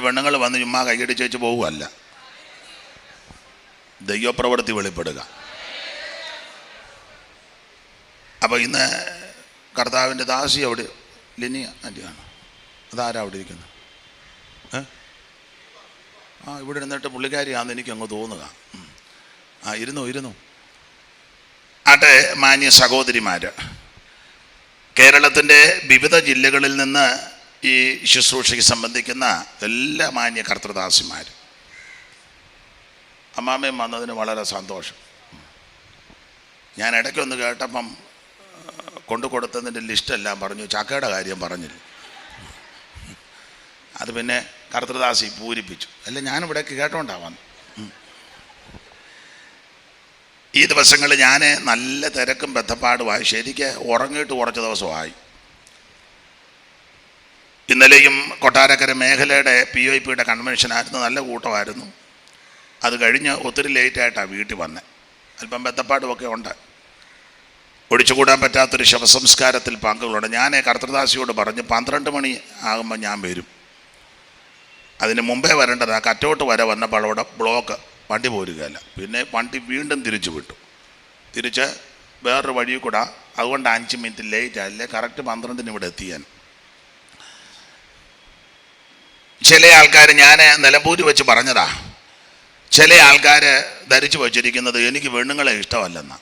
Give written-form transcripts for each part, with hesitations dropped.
പെണ്ണുങ്ങൾ വന്ന് ചുമ്മാ കൈയടിച്ചേച്ച് പോകുകയല്ല, ദൈവപ്രവൃത്തി വെളിപ്പെടുക. അപ്പോൾ ഇന്ന് കർത്താവിൻ്റെ ദാസി അവിടെ ലിനിയ ആൻറ്റിയാണ്. അതാരാ അവിടെ ഇരിക്കുന്നത്? ഇവിടെ ഇരുന്നിട്ട് പുള്ളിക്കാരിയാണെന്ന് എനിക്കങ്ങ് തോന്നുക. ഇരുന്നു. ആട്ടെ, മാന്യ സഹോദരിമാർ, കേരളത്തിൻ്റെ വിവിധ ജില്ലകളിൽ നിന്ന് ഈ ശുശ്രൂഷയ്ക്ക് സംബന്ധിക്കുന്ന എല്ലാ മാന്യ കർത്തൃദാസിമാർ, അമ്മാമ്മയും വന്നതിന് വളരെ സന്തോഷം. ഞാൻ ഇടയ്ക്കൊന്ന് കേട്ടപ്പം കൊണ്ടു കൊടുത്തതിൻ്റെ ലിസ്റ്റെല്ലാം പറഞ്ഞു, ചക്കയുടെ കാര്യം പറഞ്ഞില്ല. അത് പിന്നെ കർത്തൃദാസി പൂരിപ്പിച്ചു. അല്ല, ഞാനിവിടേക്ക് കേട്ടോണ്ടാവാൻ. ഈ ദിവസങ്ങളിൽ ഞാൻ നല്ല തിരക്കും ബന്ധപ്പാടുമായി, ശരിക്ക് ഉറങ്ങിയിട്ട് കുറച്ച് ദിവസമായി. ഇന്നലെയും കൊട്ടാരക്കര മേഖലയുടെ POIPയുടെ കൺവെൻഷനായിരുന്നു, നല്ല കൂട്ടമായിരുന്നു. അത് കഴിഞ്ഞ് ഒത്തിരി ലേറ്റായിട്ടാണ് വീട്ടിൽ വന്നത്. അല്പം ബന്ധപ്പാടുമൊക്കെ ഉണ്ട്. ഒഴിച്ചുകൂടാൻ പറ്റാത്തൊരു ശവസംസ്കാരത്തിൽ പങ്കുകളുണ്ട്. ഞാൻ കർത്തൃദാസിയോട് പറഞ്ഞു 12 മണി ആകുമ്പോൾ ഞാൻ വരും. അതിന് മുമ്പേ വരേണ്ടതാണ്. കറ്റോട്ട് വരെ വന്നപ്പോൾ അവിടെ ബ്ലോക്ക്, വണ്ടി പോരുകയല്ല. പിന്നെ വണ്ടി വീണ്ടും തിരിച്ചു വിട്ടു. തിരിച്ച് വേറൊരു വഴി കൂടെ, അതുകൊണ്ട് 5 മിനിറ്റ് ലേറ്റ് ആയില്ലേ, കറക്റ്റ് 12-ന് ഇവിടെ എത്തിയാൻ. ചില ആൾക്കാർ, ഞാൻ നിലമ്പൂര് വെച്ച് പറഞ്ഞതാ, ചില ആൾക്കാർ ധരിച്ചു വച്ചിരിക്കുന്നത് എനിക്ക് പെണ്ണുങ്ങളെ ഇഷ്ടമല്ലെന്നാ.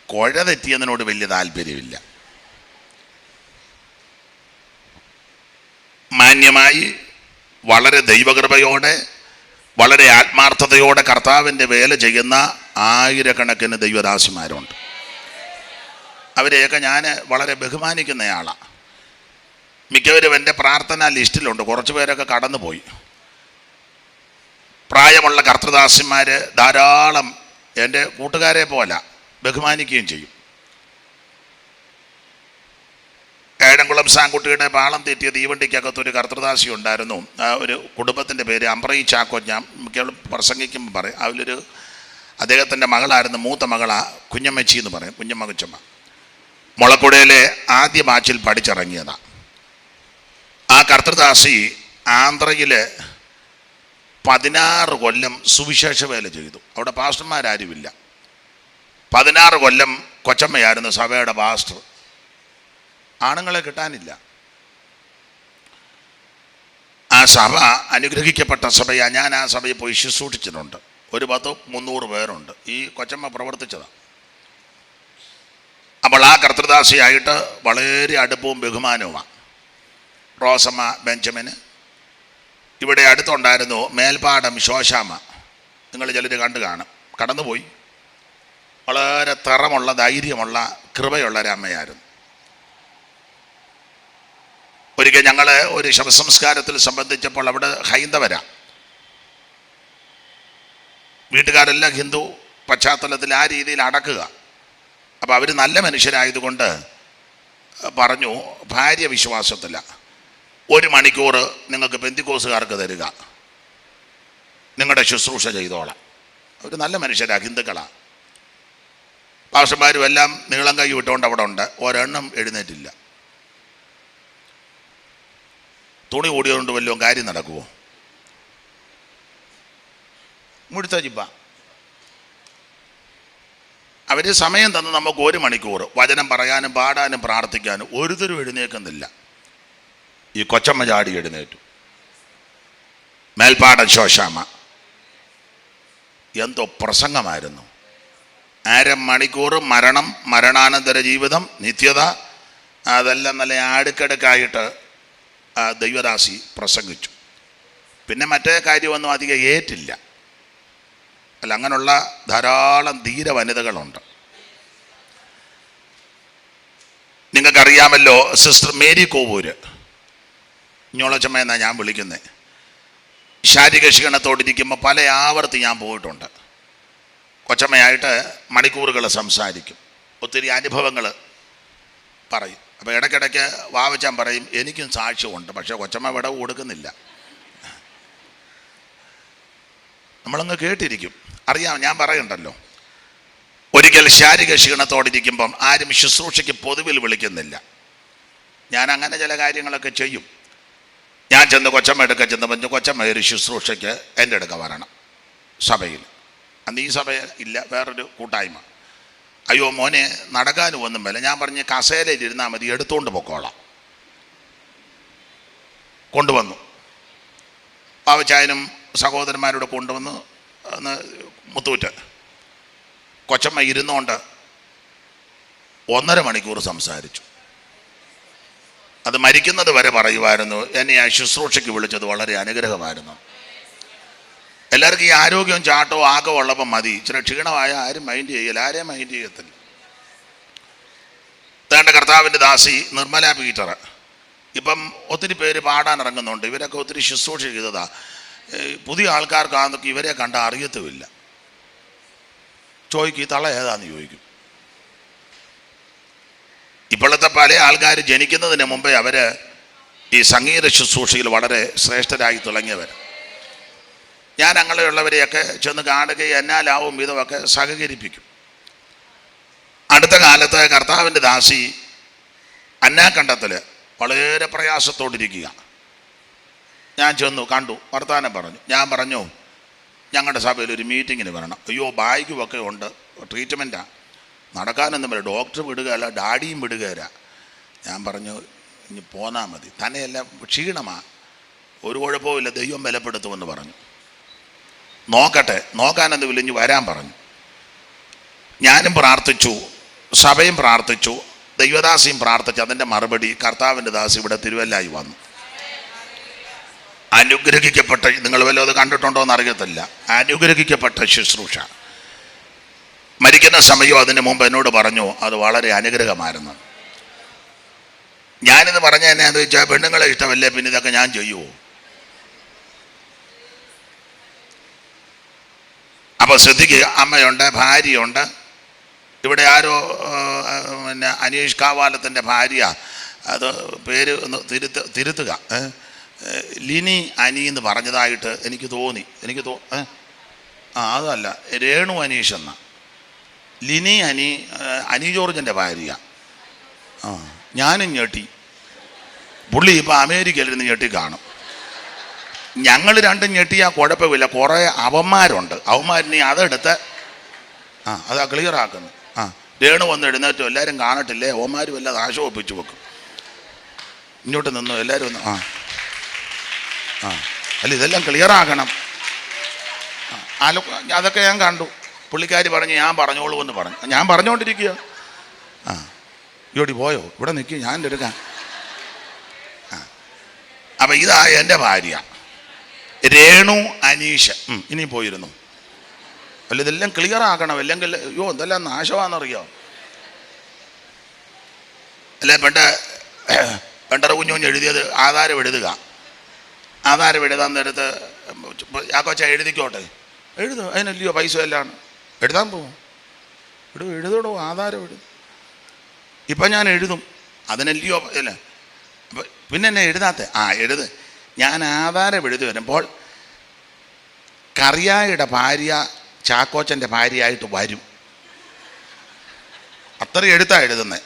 കുഴ തെറ്റിയതിനോട് വലിയ താല്പര്യമില്ല. മാന്യമായി, വളരെ ദൈവകൃപയോടെ, വളരെ ആത്മാർത്ഥതയോടെ കർത്താവിൻ്റെ വേല ചെയ്യുന്ന ആയിരക്കണക്കിന് ദൈവദാസിമാരുണ്ട്. അവരെയൊക്കെ ഞാൻ വളരെ ബഹുമാനിക്കുന്നയാളാണ്. മിക്കവരും എൻ്റെ പ്രാർത്ഥനാ ലിസ്റ്റിലുണ്ട്. കുറച്ച് പേരൊക്കെ കടന്നുപോയി. പ്രായമുള്ള കർത്തൃദാസിമാർ ധാരാളം എൻ്റെ കൂട്ടുകാരെ പോലെ ബഹുമാനിക്കുകയും ചെയ്യും. ഏഴംകുളം സാൻകുട്ടിയുടെ പാളം തെറ്റിയ തീവണ്ടിക്കകത്തൊരു കർത്തൃദാസി ഉണ്ടായിരുന്നു. ഒരു കുടുംബത്തിൻ്റെ പേര് അമ്പ്രയി ചാക്കോ. ഞാൻ മിക്കവരും പ്രസംഗിക്കുമ്പോൾ പറയും, അതിലൊരു അദ്ദേഹത്തിൻ്റെ മകളായിരുന്നു, മൂത്ത മകളാ കുഞ്ഞമ്മച്ചി എന്ന് പറയും, കുഞ്ഞമ്മ കൊച്ചമ്മ. മുളക്കുടയിലെ ആദ്യ ബാച്ചിൽ പഠിച്ചിറങ്ങിയതാണ്. ആ കർത്തൃദാസി ആന്ധ്രയിൽ 16 കൊല്ലം സുവിശേഷ വേല ചെയ്തു. അവിടെ പാസ്റ്റർമാരാരുമില്ല. 16 കൊല്ലം കൊച്ചമ്മയായിരുന്നു സഭയുടെ പാസ്റ്റർ. ആണുങ്ങളെ കിട്ടാനില്ല. ആ സഭ അനുഗ്രഹിക്കപ്പെട്ട സഭയാണ്. ഞാൻ ആ സഭയിൽ പോയി ശുശ്രൂഷിച്ചിട്ടുണ്ട്. ഒരു 100-300 പേരുണ്ട്. ഈ കൊച്ചമ്മ പ്രവർത്തിച്ചതാണ്. അപ്പോൾ ആ കർത്തൃദാസിയായിട്ട് വളരെ അടുപ്പവും ബഹുമാനവുമാണ്. റോസമ്മ ബെഞ്ചമിന്. ഇവിടെ അടുത്തുണ്ടായിരുന്നു മേൽപ്പാടം ശോശാമ്മ. നിങ്ങൾ ചിലർ കണ്ടു കാണും, കടന്നുപോയി. വളരെ തറമുള്ള, ധൈര്യമുള്ള, കൃപയുള്ള ഒരു അമ്മയായിരുന്നു. ഒരിക്കൽ ഞങ്ങൾ ഒരു ശവസംസ്കാരത്തിൽ സംബന്ധിച്ചപ്പോൾ അവിടെ ഹൈന്ദവരാ, വീട്ടുകാരെല്ലാം ഹിന്ദു പശ്ചാത്തലത്തിൽ ആ രീതിയിൽ അടക്കുക. അപ്പോൾ അവർ നല്ല മനുഷ്യരായതുകൊണ്ട് പറഞ്ഞു, ഭാര്യ വിശ്വാസത്തില്ല, 1 മണിക്കൂർ നിങ്ങൾക്ക് പെന്തിക്കോസുകാർക്ക് തരിക, നിങ്ങളുടെ ശുശ്രൂഷ ചെയ്തോളാം. അവർ നല്ല മനുഷ്യരാണ്, ഹിന്ദുക്കളാണ്. പാസ്റ്റർമാരും എല്ലാം നീളം കൈ വിട്ടുകൊണ്ട് അവിടെ ഉണ്ട്. ഒരെണ്ണം എഴുന്നേറ്റില്ല. തുണി ഓടിയതുകൊണ്ട് വല്ലതും കാര്യം നടക്കുമോ? മുഴുത്ത ജിബ്ബ. അവർ സമയം തന്ന് നമുക്ക് 1 മണിക്കൂർ വചനം പറയാനും പാടാനും പ്രാർത്ഥിക്കാനും ഒരുത്തരും എഴുന്നേൽക്കുന്നില്ല. ഈ കൊച്ചമ്മ ചാടി എഴുന്നേറ്റു. മേൽപ്പാടം ശോശാമ്മ എന്തോ പ്രസംഗമായിരുന്നു. 1/2 മണിക്കൂർ മരണം, മരണാനന്തര ജീവിതം, നിത്യത, അതെല്ലാം നല്ല അടുക്കടുക്കായിട്ട് ദൈവദാസി പ്രസംഗിച്ചു. പിന്നെ മറ്റേ കാര്യമൊന്നും അധികം ഏറ്റില്ല. അല്ല, അങ്ങനെയുള്ള ധാരാളം ധീര വനിതകളുണ്ട്. നിങ്ങൾക്കറിയാമല്ലോ, സിസ്റ്റർ മേരി കോവൂര്, ഞോളച്ചമ്മ എന്നാണ് ഞാൻ വിളിക്കുന്നത്. ശാരീരിക ക്ഷീണത്തോടിരിക്കുമ്പോൾ പല ആവർത്തി ഞാൻ പോയിട്ടുണ്ട്. കൊച്ചമ്മയായിട്ട് മണിക്കൂറുകൾ സംസാരിക്കും, ഒത്തിരി അനുഭവങ്ങൾ പറയും. അപ്പോൾ ഇടയ്ക്കിടയ്ക്ക് വാവച്ചാൻ പറയും, എനിക്കും സാക്ഷ്യമുണ്ട്. പക്ഷേ കൊച്ചമ്മ വിടവ് കൊടുക്കുന്നില്ല. നമ്മളങ്ങ് കേട്ടിരിക്കും. അറിയാം, ഞാൻ പറയണ്ടല്ലോ. ഒരിക്കൽ ശാരീരിക ക്ഷീണത്തോടിരിക്കുമ്പം ആരും ശുശ്രൂഷയ്ക്ക് പൊതുവിൽ വിളിക്കുന്നില്ല. ഞാൻ അങ്ങനെ ചില കാര്യങ്ങളൊക്കെ ചെയ്യും. ഞാൻ ചെന്ന് കൊച്ചമ്മ എടുക്ക ചെന്ന് പറഞ്ഞു, കൊച്ചമ്മ ഒരു ശുശ്രൂഷയ്ക്ക് എൻ്റെ അടുക്ക വരണം സഭയിൽ. അന്ന് ഈ സഭ ഇല്ല, വേറൊരു കൂട്ടായ്മ. അയ്യോ മോനെ നടക്കാനും ഒന്നും വില. ഞാൻ പറഞ്ഞ് കസേരയിൽ ഇരുന്നാൽ മതി, എടുത്തുകൊണ്ട് പൊക്കോളാം. കൊണ്ടുവന്നു. പാവച്ചായനും സഹോദരന്മാരോട് കൊണ്ടുവന്ന് മുത്തൂറ്റ്. കൊച്ചമ്മ ഇരുന്നുകൊണ്ട് 1.5 മണിക്കൂർ സംസാരിച്ചു. അത് മരിക്കുന്നത് വരെ പറയുമായിരുന്നു, എന്നെ ആ ശുശ്രൂഷയ്ക്ക് വിളിച്ചത് വളരെ അനുഗ്രഹമായിരുന്നു. എല്ലാവർക്കും ഈ ആരോഗ്യവും ചാട്ടവും ആകെ ഉള്ളപ്പം മതി. ഇച്ചിരി ക്ഷീണമായ ആരും മൈൻഡ് ചെയ്യില്ല, ആരെയും മൈൻഡ് ചെയ്യത്തില്ല. തേണ്ട കർത്താവിൻ്റെ ദാസി നിർമ്മല പീറ്റർ ഇപ്പം ഒത്തിരി പേര് പാടാൻ ഇറങ്ങുന്നുണ്ട്. ഇവരൊക്കെ ഒത്തിരി ശുശ്രൂഷ ചെയ്തതാ. പുതിയ ആൾക്കാർക്കാന്നൊക്കെ ഇവരെ കണ്ട അറിയത്തുമില്ല. ചോദിക്കും, ഈ തള ഏതാന്ന് ചോദിക്കും. ഇപ്പോഴത്തെ പല ആൾക്കാർ ജനിക്കുന്നതിന് മുമ്പേ അവർ ഈ സംഗീത ശുശ്രൂഷയിൽ വളരെ ശ്രേഷ്ഠരായി തുടങ്ങിയവർ. ഞാൻ അങ്ങനെയുള്ളവരെയൊക്കെ ചെന്ന് കാണുകയും എന്നാലാവും വിധമൊക്കെ സഹകരിപ്പിക്കും. അടുത്ത കാലത്ത് കർത്താവിൻ്റെ ദാസി അന്നാക്കണ്ടത്തിൽ വളരെ പ്രയാസത്തോടിരിക്കുക. ഞാൻ ചെന്നു കണ്ടു, വർത്താനം പറഞ്ഞു. ഞാൻ പറഞ്ഞു, ഞങ്ങളുടെ സഭയിൽ ഒരു മീറ്റിങ്ങിന് വരണം. അയ്യോ ബാഗുമൊക്കെ ഉണ്ട്, ട്രീറ്റ്മെൻറ്റാണ്, നടക്കാനൊന്നും വരില്ല, ഡോക്ടർ വിടുകയല്ല, ഡാഡിയും വിടുകയില്ല. ഞാൻ പറഞ്ഞു, ഇനി പോന്നാൽ മതി, തന്നെയെല്ലാം ക്ഷീണമാണ്, ഒരു കുഴപ്പമില്ല, ദൈവം ബലപ്പെടുത്തുമെന്ന് പറഞ്ഞു. നോക്കട്ടെ, നോക്കാനൊന്നും ഇല്ല, ഇനി വരാൻ പറഞ്ഞു. ഞാനും പ്രാർത്ഥിച്ചു, സഭയും പ്രാർത്ഥിച്ചു, ദൈവദാസിയും പ്രാർത്ഥിച്ചു. അതിൻ്റെ മറുപടി കർത്താവിൻ്റെ ദാസി ഇവിടെ തിരുവല്ലായി വന്നു. അനുഗ്രഹിക്കപ്പെട്ട, നിങ്ങൾ വല്ലതും അത് കണ്ടിട്ടുണ്ടോ എന്ന് അറിയത്തില്ല, അനുഗ്രഹിക്കപ്പെട്ട ശുശ്രൂഷ. മരിക്കുന്ന സമയം അതിന് മുമ്പ് എന്നോട് പറഞ്ഞു, അത് വളരെ അനുഗ്രഹമായിരുന്നു. ഞാനിത് പറഞ്ഞ എന്നാന്ന് വെച്ചാൽ, പെണ്ണുങ്ങളെ ഇഷ്ടമല്ലേ, പിന്നെ ഇതൊക്കെ ഞാൻ ചെയ്യുമോ? അപ്പോൾ ശ്രദ്ധിക്കുക, അമ്മയുണ്ട്, ഭാര്യയുണ്ട്. ഇവിടെ ആരോ പിന്നെ അനീഷ് കാവാലത്തിൻ്റെ ഭാര്യ, അത് പേര് ഒന്ന് തിരുത്തുക, ലിനി അനി എന്ന് പറഞ്ഞതായിട്ട് എനിക്ക് തോന്നി. അതല്ല, രേണു അനീഷ് എന്ന ലിനി അനി ജോർജിൻ്റെ ഭാര്യ. ഞാനും ഞെട്ടി. പുള്ളി ഇപ്പം അമേരിക്കയിലിരുന്ന് ഞെട്ടി കാണും. ഞങ്ങൾ രണ്ടും ഞെട്ടിയാൽ കുഴപ്പമില്ല, കുറേ അവന്മാരുണ്ട്, അവന്മാരിനി അതെടുത്ത് അതാ ക്ലിയർ ആക്കുന്നു. രേണു വന്ന് എഴുന്നേറ്റോ, എല്ലാവരും കാണട്ടില്ലേ, അവന്മാരും എല്ലാം ആശോപ്പിച്ച് വെക്കും. ഇങ്ങോട്ട് നിന്നു എല്ലാവരും ഒന്ന് അല്ല, ഇതെല്ലാം ക്ലിയർ ആക്കണം. അതൊക്കെ ഞാൻ കണ്ടു. പുള്ളിക്കാരി പറഞ്ഞ് ഞാൻ പറഞ്ഞോളൂ എന്ന് പറഞ്ഞു. ഞാൻ പറഞ്ഞുകൊണ്ടിരിക്കുക. ഇയോടി പോയോ, ഇവിടെ നിൽക്കുക, ഞാൻ എടുക്കാം. അപ്പം ഇതാ എൻ്റെ ഭാര്യ രേണു അനീഷ്. ഇനി പോയിരുന്നു. അല്ല, ഇതെല്ലാം ക്ലിയർ ആക്കണം, അല്ലെങ്കിൽ അയ്യോ എന്തെല്ലാം നാശമാണെന്നറിയോ. അല്ലേ പെണ്ടറ കുഞ്ഞുഞ്ഞ് എഴുതിയത് ആധാരം എഴുതുക, ആധാരം എഴുതാൻ നേരത്ത് ആ കൊച്ച എഴുതിക്കോട്ടെ, എഴുതും, അതിനല്ലയോ പൈസ എല്ലാം എഴുതാൻ പോവും, എഴുതണോ, ആധാരം എഴുതും. ഇപ്പം ഞാൻ എഴുതും, അതിനല്ലയോ അല്ലേ, പിന്നെ എന്നെ എഴുതാത്തെ എഴുത്. ഞാൻ ആധാരം എഴുതി വരുമ്പോൾ കറിയായുടെ ഭാര്യ ചാക്കോച്ചൻ്റെ ഭാര്യയായിട്ട് വരും. അത്ര എഴുത്താണ് എഴുതുന്നത്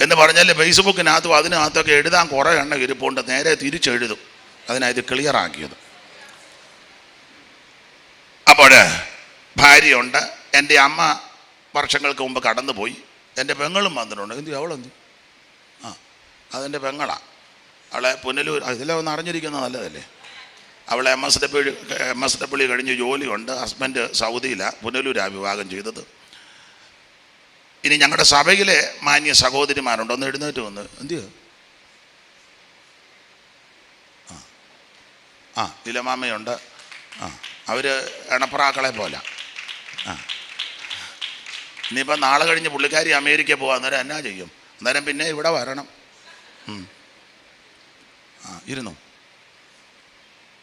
എന്ന് പറഞ്ഞാൽ ഫേസ്ബുക്കിനകത്തും അതിനകത്തൊക്കെ എഴുതാൻ കുറേ എണ്ണം ഇരിപ്പുണ്ട്, നേരെ തിരിച്ചെഴുതും. അതിനായത് ക്ലിയർ ആക്കിയത്. അപ്പോൾ ഭാര്യയുണ്ട്. എൻ്റെ അമ്മ വർഷങ്ങൾക്ക് മുമ്പ് കടന്നുപോയി. എൻ്റെ പെങ്ങളും വന്നിട്ടുണ്ട്. അവളെന്ത് അതെൻ്റെ പെങ്ങളാണ്. അവളെ പുനലൂർ, ഇതെല്ലാം ഒന്ന് അറിഞ്ഞിരിക്കുന്നത് നല്ലതല്ലേ. അവളെ എം എസ് ഡബ്ല്യു കഴിഞ്ഞ് ജോലിയുണ്ട്. ഹസ്ബൻഡ് സൗദിയിലാണ്, പുനലൂരാണ് വിവാഹം ചെയ്തത്. ഇനി ഞങ്ങളുടെ സഭയിലെ മാന്യ സഹോദരിമാരുണ്ട്, ഒന്ന് എഴുന്നേറ്റ് വന്ന് എന്തിയോ നിലമാമയുണ്ട്. അവർ എണപ്പറാക്കളെ പോലെ. ഇനിയിപ്പം നാളെ കഴിഞ്ഞ് പുള്ളിക്കാരി അമേരിക്ക പോകാൻ, അന്നേരം എന്നാ ചെയ്യും? അന്നേരം പിന്നെ ഇവിടെ വരണം. ഇരുന്നു.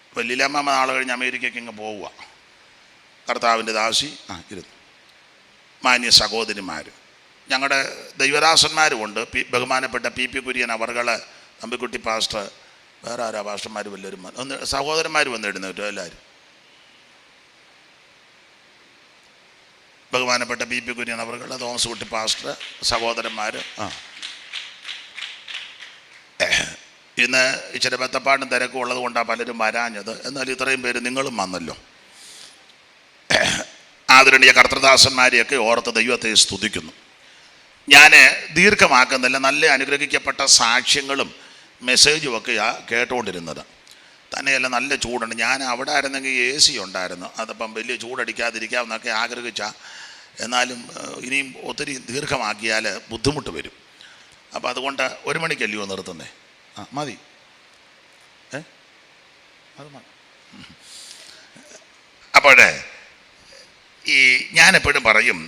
ഇപ്പം ലീലാമ്മ നാളെ കഴിഞ്ഞ് അമേരിക്കയ്ക്ക് ഇങ്ങ് പോവുക. കർത്താവിൻ്റെ ദാസി ഇരുന്നു. മാന്യ സഹോദരിമാർ, ഞങ്ങളുടെ ദൈവദാസന്മാരുമുണ്ട്. ബഹുമാനപ്പെട്ട പി കുര്യൻ അവർകള്, തമ്പിക്കുട്ടി പാസ്റ്റർ, വേറെ ആരാ പാസ്റ്റർമാർ വല്ലവരും ഒന്ന് സഹോദരന്മാർ വന്ന് എഴുന്നേറ്റോ എല്ലാവരും. ബഹുമാനപ്പെട്ട പി കുര്യൻ അവർകള്, തോമസ് കുട്ടി പാസ്റ്റർ, സഹോദരന്മാർ. ഇന്ന് ഇച്ചിരി ബത്തപ്പാടും തിരക്കും ഉള്ളത് കൊണ്ടാണ് പലരും വരാഞ്ഞത്. എന്നാൽ ഇത്രയും പേര് നിങ്ങളും വന്നല്ലോ. ആദരണീയ കർത്തൃദാസന്മാരെയൊക്കെ ഓർത്ത് ദൈവത്തെ സ്തുതിക്കുന്നു. ഞാൻ ദീർഘമാക്കുന്നില്ല. നല്ല അനുഗ്രഹിക്കപ്പെട്ട സാക്ഷ്യങ്ങളും മെസ്സേജും ഒക്കെയാണ് കേട്ടുകൊണ്ടിരുന്നത്. തന്നെയല്ല നല്ല ചൂടുണ്ട്. ഞാൻ അവിടെ ആയിരുന്നെങ്കിൽ AC ഉണ്ടായിരുന്നു. അതപ്പം വലിയ ചൂടടിക്കാതിരിക്കാമെന്നൊക്കെ ആഗ്രഹിച്ച, എന്നാലും ഇനിയും ഒത്തിരി ദീർഘമാക്കിയാൽ ബുദ്ധിമുട്ട് വരും. അപ്പം അതുകൊണ്ട് 1 മണിക്കല്ലയോ നിർത്തുന്നേ? മതി, അത് മതി. അപ്പോഴേ ഞാനെപ്പോഴും പറയും,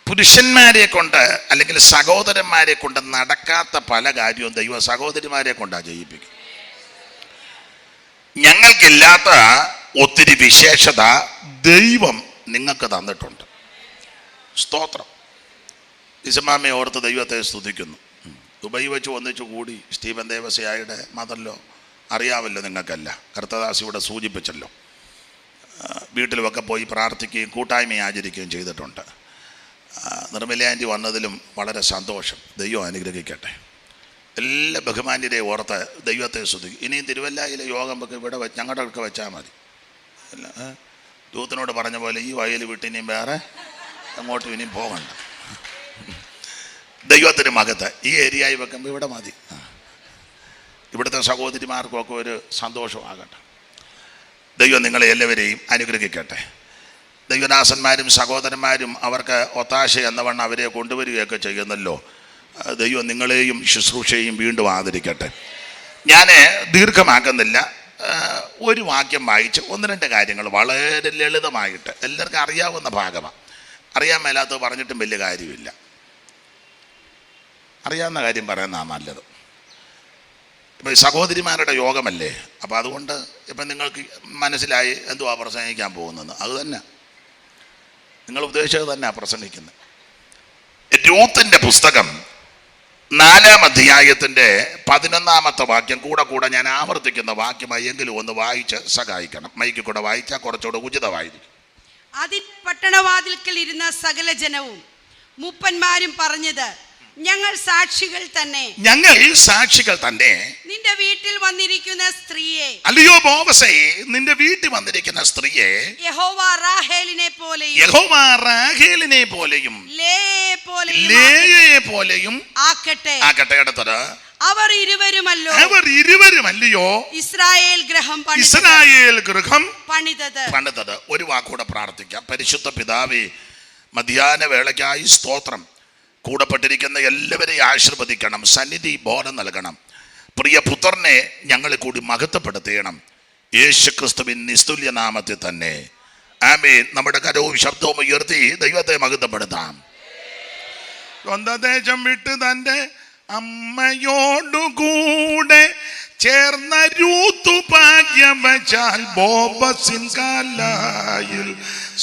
പുരുഷന്മാരെ കൊണ്ട് അല്ലെങ്കിൽ സഹോദരന്മാരെ കൊണ്ട് നടക്കാത്ത പല കാര്യവും ദൈവ സഹോദരിമാരെ കൊണ്ടാണ് ചെയ്യിപ്പിക്കും. ഞങ്ങൾക്കില്ലാത്ത ഒത്തിരി വിശേഷത ദൈവം നിങ്ങൾക്ക് തന്നിട്ടുണ്ട്. സ്തോത്രം. ഇസമാമ്മയെ ഓർത്ത് ദൈവത്തെ സ്തുതിക്കുന്നു. ദുബൈ വെച്ച് ഒന്നിച്ചു കൂടി സ്റ്റീഫൻ ദേവസ്യായുടെ മതല്ലോ അറിയാമല്ലോ നിങ്ങൾക്കല്ല. കർത്തദാസ് ഇവിടെ സൂചിപ്പിച്ചല്ലോ. വീട്ടിലുമൊക്കെ പോയി പ്രാർത്ഥിക്കുകയും കൂട്ടായ്മ ആചരിക്കുകയും ചെയ്തിട്ടുണ്ട്. നിർമ്മല ആൻറ്റി വന്നതിലും വളരെ സന്തോഷം. ദൈവം അനുഗ്രഹിക്കട്ടെ. എല്ലാ ബഹുമാന്യരെ ഓർത്ത് ദൈവത്തെ സ്തുതിക്കും. ഇനിയും തിരുവല്ലയിലെ യോഗം ഒക്കെ ഇവിടെ ഞങ്ങളുടെ ഒക്കെ വെച്ചാൽ മതി. ദൂത്തിനോട് പറഞ്ഞ പോലെ ഈ വയൽ വിട്ട് ഇനിയും വേറെ അങ്ങോട്ടും ഇനിയും പോകണ്ട. ദൈവത്തിന് മകത്ത് ഈ ഏരിയയിൽ വെക്കുമ്പോൾ ഇവിടെ മതി. ഇവിടുത്തെ സഹോദരിമാർക്കൊക്കെ ഒരു സന്തോഷമാകട്ടെ. ദൈവം നിങ്ങളെ എല്ലാവരെയും അനുഗ്രഹിക്കട്ടെ. ദൈവദാസന്മാരും സഹോദരന്മാരും അവർക്ക് ഒത്താശ എന്നവണ്ണം അവരെ കൊണ്ടുവരികയൊക്കെ ചെയ്യുന്നല്ലോ. ദൈവം നിങ്ങളെയും ശുശ്രൂഷയും വീണ്ടും ആദരിക്കട്ടെ. ഞാൻ ദീർഘമാക്കുന്നില്ല. ഒരു വാക്യം വായിച്ച് 1-2 കാര്യങ്ങൾ വളരെ ലളിതമായിട്ട് എല്ലാവർക്കും അറിയാവുന്ന ഭാഗമാണ്. അറിയാൻ മേലാത്തത് പറഞ്ഞിട്ടും വലിയ കാര്യമില്ല. അറിയാവുന്ന കാര്യം പറയുന്നതാണ് നല്ലത്. ഇപ്പം സഹോദരിമാരുടെ യോഗമല്ലേ, അപ്പോൾ അതുകൊണ്ട് ഇപ്പം നിങ്ങൾക്ക് മനസ്സിലായി എന്തുവാ പ്രസംഗിക്കാൻ പോകുന്നത്. അത് തന്നെ നിങ്ങൾ ഉദ്ദേശിച്ചത് തന്നെ പ്രസംഗിക്കുന്നത്. രൂത്തിന്റെ പുസ്തകം 4-ാം അധ്യായത്തിൻ്റെ 11-ാമത്തെ വാക്യം കൂടെ ഞാൻ ആവർത്തിക്കുന്ന വാക്യമായി എങ്കിലും ഒന്ന് വായിച്ച് സഹായിക്കണം. മൈക്കിൽ കൂടെ വായിച്ചാൽ കുറച്ചുകൂടെ ഉചിതമായിരിക്കും. അതിൽ പട്ടണവാതിൽക്കൽ ഇരുന്ന സകല ജനവും മൂപ്പന്മാരും പറഞ്ഞത്, ഞങ്ങൾ സാക്ഷികൾ തന്നെ നിന്റെ വീട്ടിൽ വന്നിരിക്കുന്ന സ്ത്രീയെ, അല്ലയോ ബോവസേ, നിന്റെ വീട്ടിൽ വന്നിരിക്കുന്ന സ്ത്രീയെ യഹോവ റാഹേലിനെ പോലെയും ലേയെ പോലെയും ആക്കട്ടെ. അടുത്തത്, അവർ ഇരുവരുമല്ലയോ ഇസ്രായേൽ ഗൃഹം പണിതത്. ഒരു വാക്കൂടെ പ്രാർത്ഥിക്കാം. പരിശുദ്ധ പിതാവേ, മധ്യാഹ്ന വേളയ്ക്കായി സ്തോത്രം. കൂടപ്പെട്ടിരിക്കുന്ന എല്ലാവരെയും ആശീർവദിക്കണം. സന്നിധി ബോധം നൽകണം. പ്രിയ പുത്രനെ ഞങ്ങളെ കൂടി മഹത്വപ്പെടുത്തണം. യേശു ക്രിസ്തുവിൻ നിസ്തുല്യ നാമത്തിൽ തന്നെ ആമേൻ. നമ്മുടെ കരവും ശബ്ദവും ഉയർത്തി ദൈവത്തെ മഹത്വപ്പെടുത്താം. സ്വന്തം ദേശം വിട്ട് തൻ്റെ അമ്മയോടുകൂടെ ചേർന്ന രൂത്തു ഭാഗ്യം വച്ചാൽ ബോബസിൻ കാലായിൽ.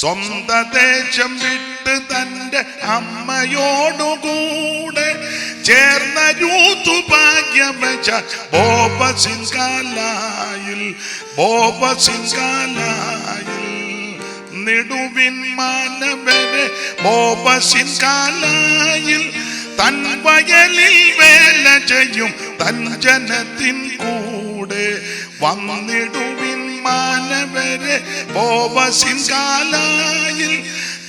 സ്വന്തം ദേശം വിട്ട് തൻ്റെ അമ്മയോടുകൂടെ ചേർന്ന രൂത്തു ഭാഗ്യം വച്ചാൽ ബോബസിൻ കാലായിൽ. നെടുവിൻ മാനവരെ ബോബസിൻ കാലായിൽ തൻ വയലിൽ വേല ചെയ്യും തൻ ജനത്തിൻ കൂടെ വന്നിടുവിൻ മാനവരെ ബോബസിൻ കാലായിൽ